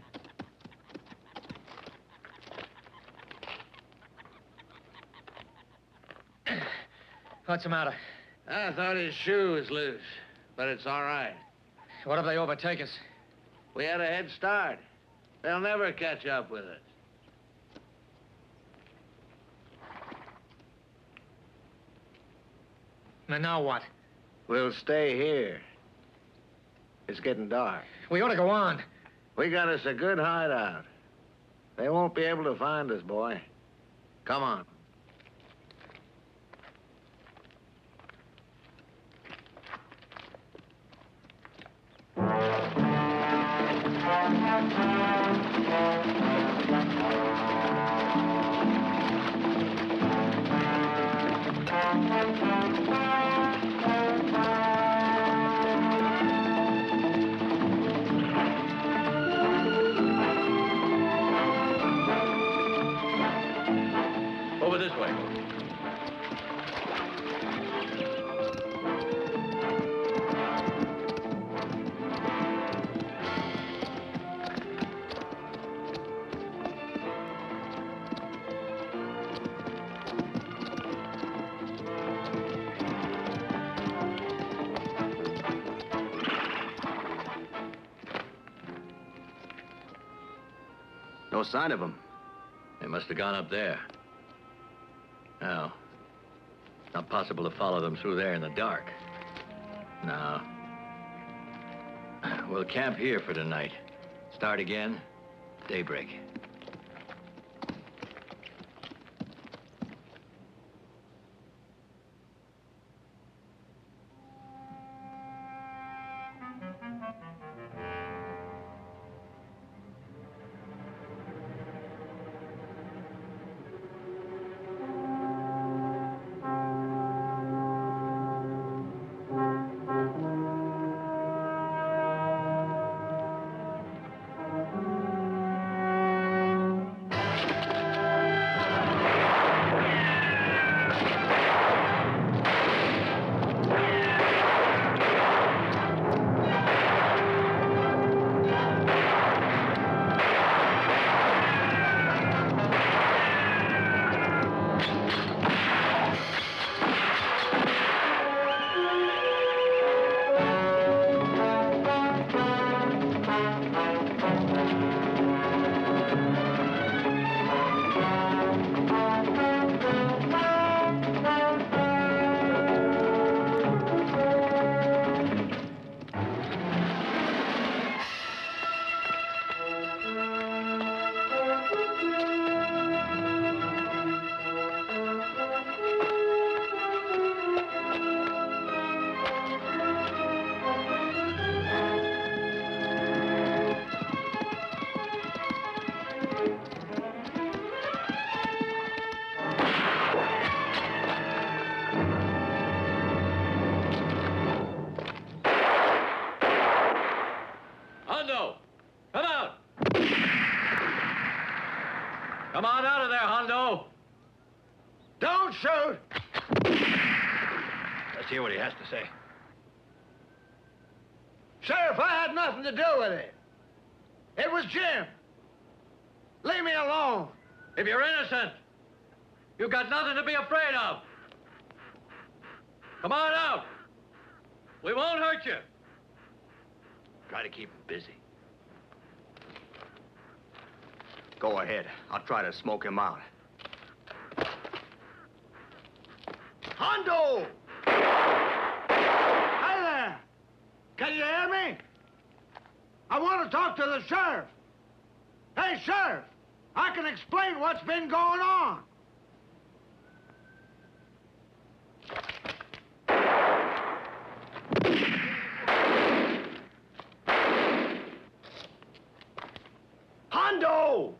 What's the matter? I thought his shoe was loose, but it's all right. What if they overtake us? We had a head start. They'll never catch up with us. And now what? We'll stay here. It's getting dark. We ought to go on. We got us a good hideout. They won't be able to find us, boy. Come on. Over this way. No sign of them. They must have gone up there. No. Not possible to follow them through there in the dark. No. We'll camp here for tonight. Start again, daybreak. Come on out of there, Hondo. Don't shoot! Let's hear what he has to say. Sheriff, I had nothing to do with it. It was Jim. Leave me alone. If you're innocent, you've got nothing to be afraid of. Come on out. We won't hurt you. Try to keep him busy. Go ahead. I'll try to smoke him out. Hondo! Hey there! Can you hear me? I want to talk to the sheriff. Hey, Sheriff! I can explain what's been going on. Hondo!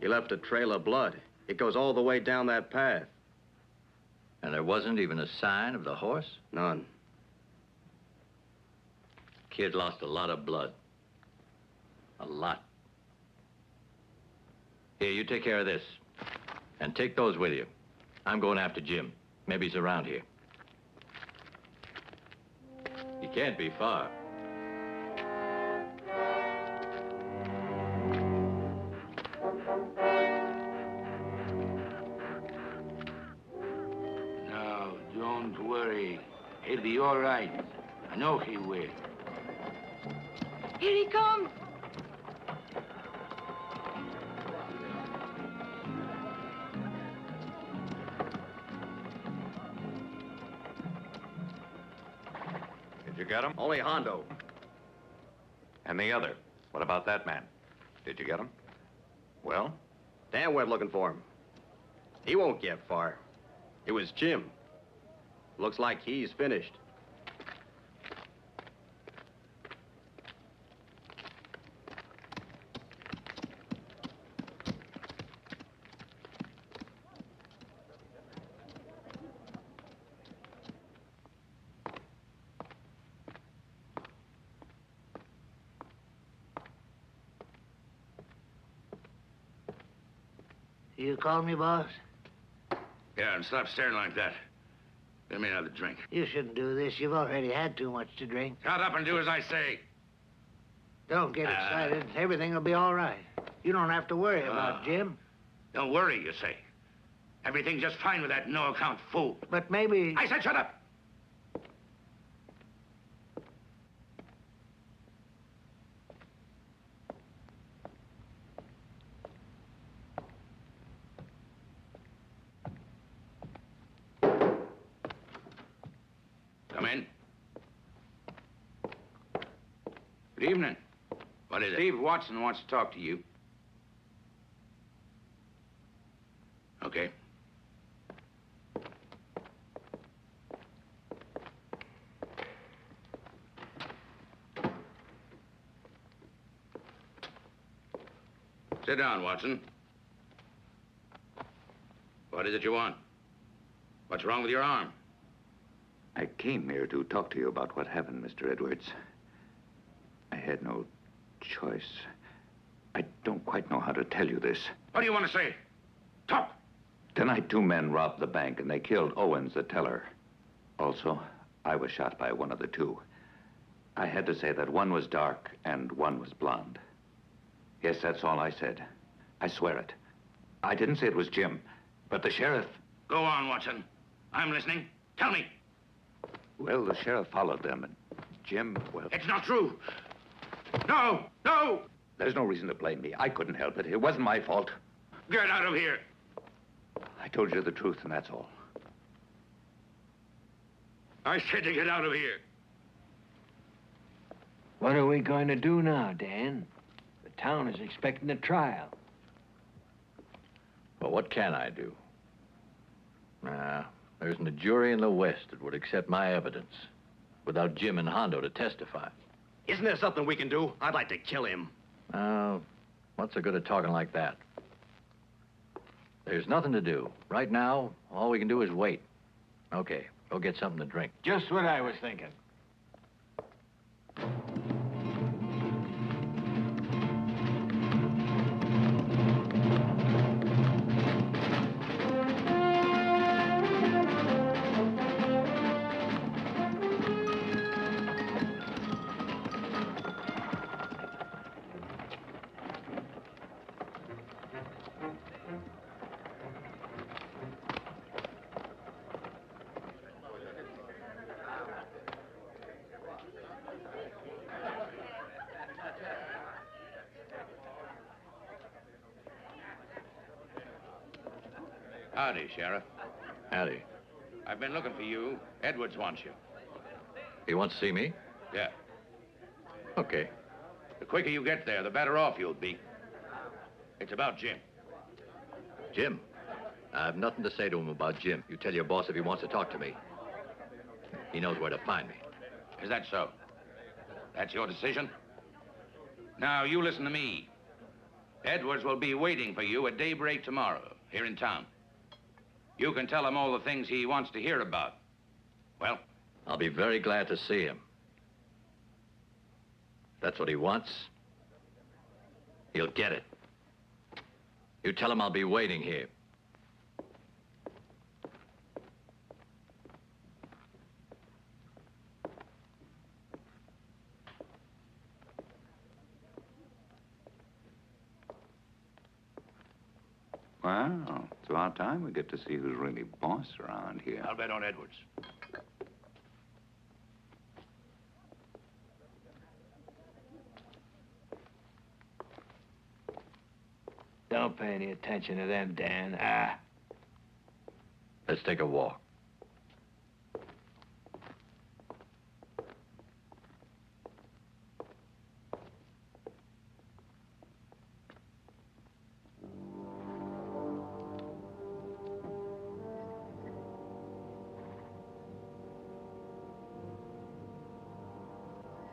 He left a trail of blood. It goes all the way down that path. And there wasn't even a sign of the horse? None. Kid lost a lot of blood. A lot. Here, you take care of this. And take those with you. I'm going after Jim. Maybe he's around here. He can't be far. No, don't worry. He'll be all right. I know he will. Here he comes. Did you get him? Only Hondo. And the other? What about that man? Did you get him? Well? Dan went looking for him. He won't get far. It was Jim. Looks like he's finished. You called me, boss? Yeah, and stop staring like that. Give me another drink. You shouldn't do this. You've already had too much to drink. Shut up and do as I say. Don't get excited. Everything will be all right. You don't have to worry about Jim. Don't worry, you say. Everything's just fine with that no-account fool. But maybe... I said shut up! Come in. Good evening. What is it? Steve Watson wants to talk to you. Okay. Sit down, Watson. What is it you want? What's wrong with your arm? I came here to talk to you about what happened, Mr. Edwards. I had no choice. I don't quite know how to tell you this. What do you want to say? Talk! Tonight, 2 men robbed the bank, and they killed Owens, the teller. Also, I was shot by one of the 2. I had to say that one was dark and one was blonde. Yes, that's all I said. I swear it. I didn't say it was Jim, but the sheriff... Go on, Watson. I'm listening. Tell me. Well, the sheriff followed them, and Jim, well... It's not true. No! No! There's no reason to blame me. I couldn't help it. It wasn't my fault. Get out of here. I told you the truth, and that's all. I said to get out of here. What are we going to do now, Dan? The town is expecting a trial. Well, what can I do? There isn't a jury in the West that would accept my evidence without Jim and Hondo to testify. Isn't there something we can do? I'd like to kill him. What's the good of talking like that? There's nothing to do. Right now, all we can do is wait. Okay, go get something to drink. Just what I was thinking. Howdy, Sheriff. Howdy. I've been looking for you. Edwards wants you. He wants to see me? Yeah. Okay. The quicker you get there, the better off you'll be. It's about Jim. Jim? I have nothing to say to him about Jim. You tell your boss if he wants to talk to me. He knows where to find me. Is that so? That's your decision? Now, you listen to me. Edwards will be waiting for you at daybreak tomorrow, here in town. You can tell him all the things he wants to hear about. Well? I'll be very glad to see him. If that's what he wants, he'll get it. You tell him I'll be waiting here. Well, it's about time we get to see who's really boss around here. I'll bet on Edwards. Don't pay any attention to them, Dan. Let's take a walk.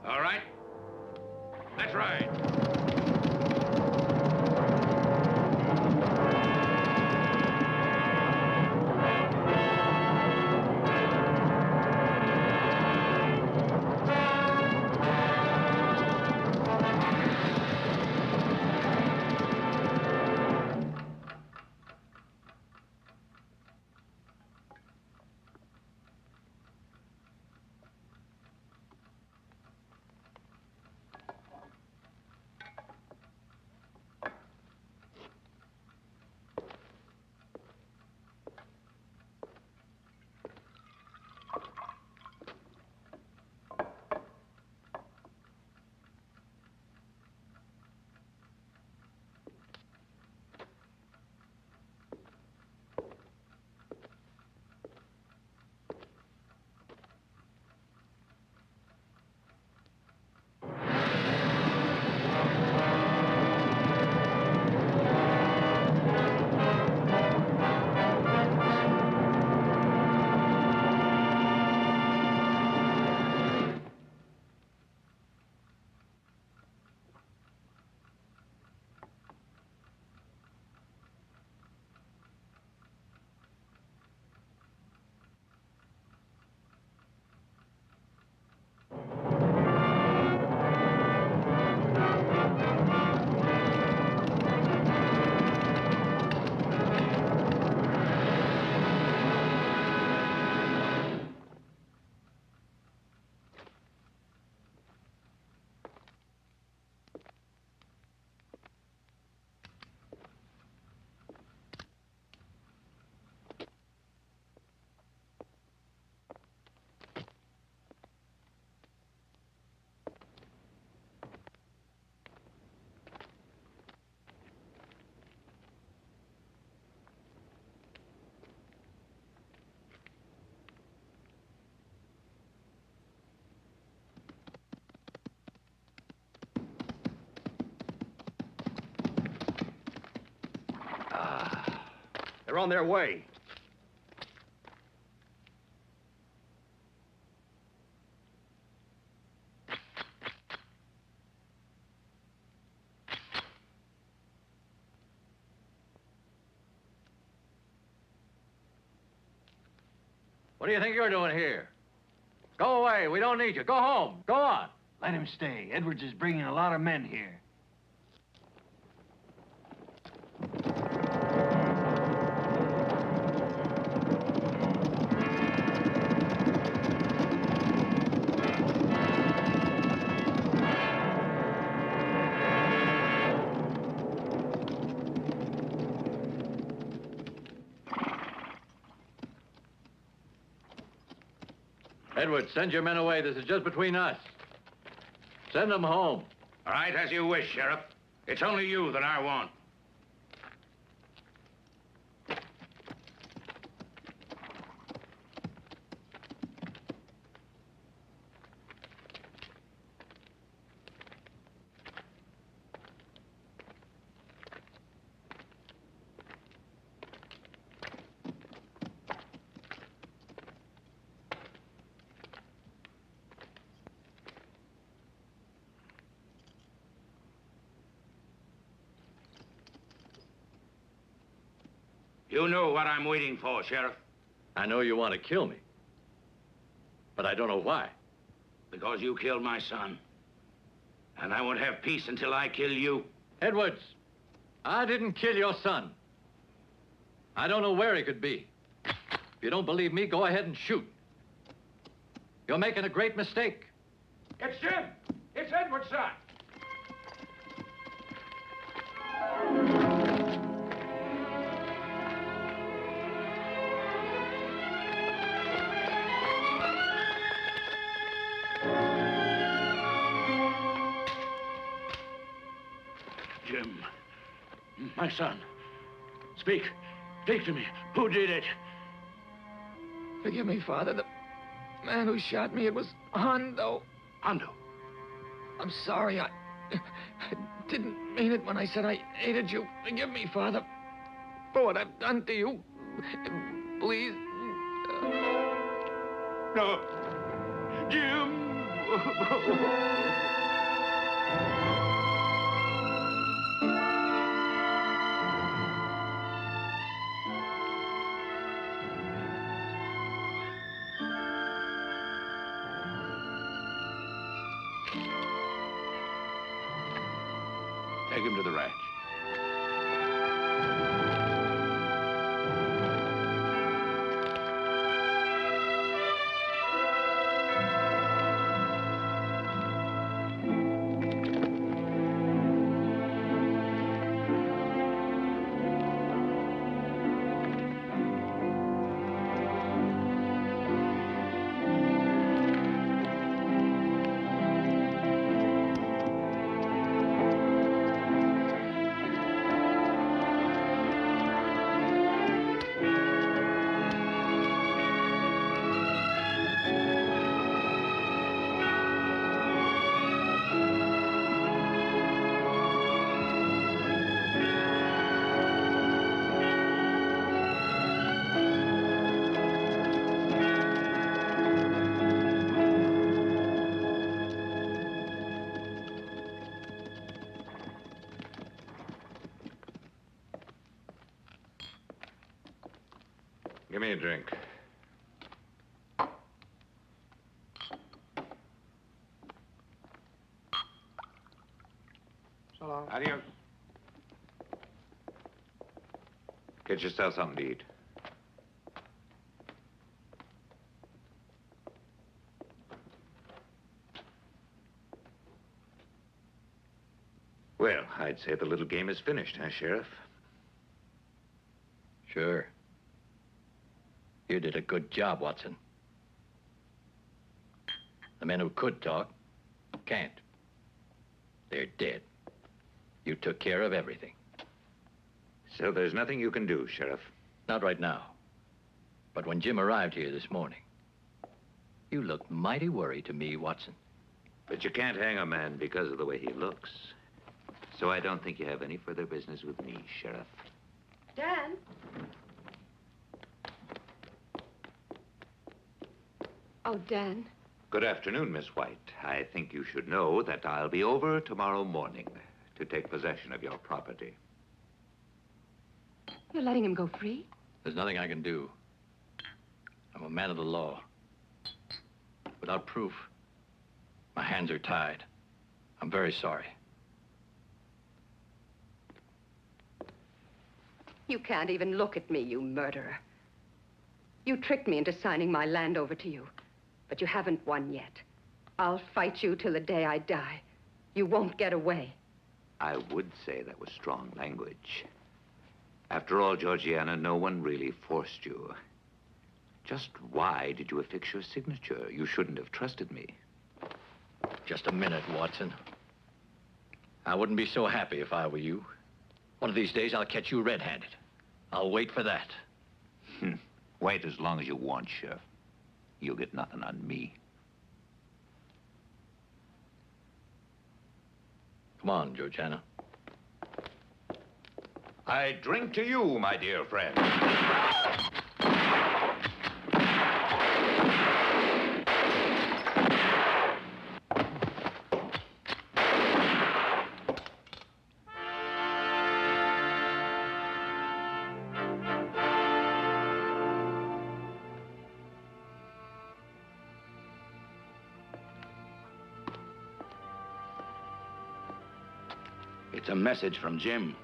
All right. Let's ride. They're on their way. What do you think you're doing here? Go away. We don't need you. Go home. Go on. Let him stay. Edwards is bringing a lot of men here. Edwards, send your men away. This is just between us. Send them home. All right, as you wish, Sheriff. It's only you that I want. You know what I'm waiting for, Sheriff. I know you want to kill me. But I don't know why. Because you killed my son. And I won't have peace until I kill you. Edwards, I didn't kill your son. I don't know where he could be. If you don't believe me, go ahead and shoot. You're making a great mistake. It's Jim. It's Edward's son. Jim, my son, speak to me. Who did it? Forgive me, Father. The man who shot me, it was Hondo. Hondo? I'm sorry. I didn't mean it when I said I hated you. Forgive me, Father, for what I've done to you. Please. No. Jim. Take him to the ranch. Give me a drink. So long. Adios. Get yourself something to eat. Well, I'd say the little game is finished, huh, Sheriff? Sure. You did a good job, Watson. The men who could talk can't. They're dead. You took care of everything. So there's nothing you can do, Sheriff? Not right now. But when Jim arrived here this morning, you looked mighty worried to me, Watson. But you can't hang a man because of the way he looks. So I don't think you have any further business with me, Sheriff. Dan? Oh, Dan. Good afternoon, Miss White. I think you should know that I'll be over tomorrow morning to take possession of your property. You're letting him go free? There's nothing I can do. I'm a man of the law. Without proof, my hands are tied. I'm very sorry. You can't even look at me, you murderer. You tricked me into signing my land over to you, but you haven't won yet. I'll fight you till the day I die. You won't get away. I would say that was strong language. After all, Georgiana, no one really forced you. Just why did you affix your signature? You shouldn't have trusted me. Just a minute, Watson. I wouldn't be so happy if I were you. One of these days, I'll catch you red-handed. I'll wait for that. Wait as long as you want, Sheriff. You'll get nothing on me. Come on, Georgiana. I drink to you, my dear friend. It's a message from Jim.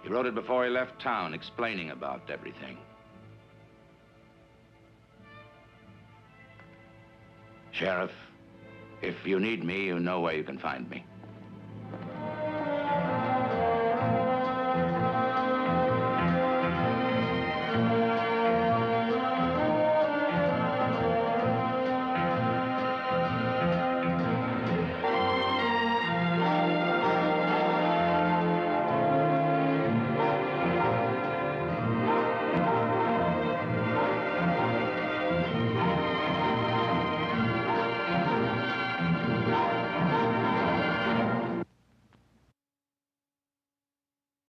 He wrote it before he left town, explaining about everything. Sheriff, if you need me, you know where you can find me.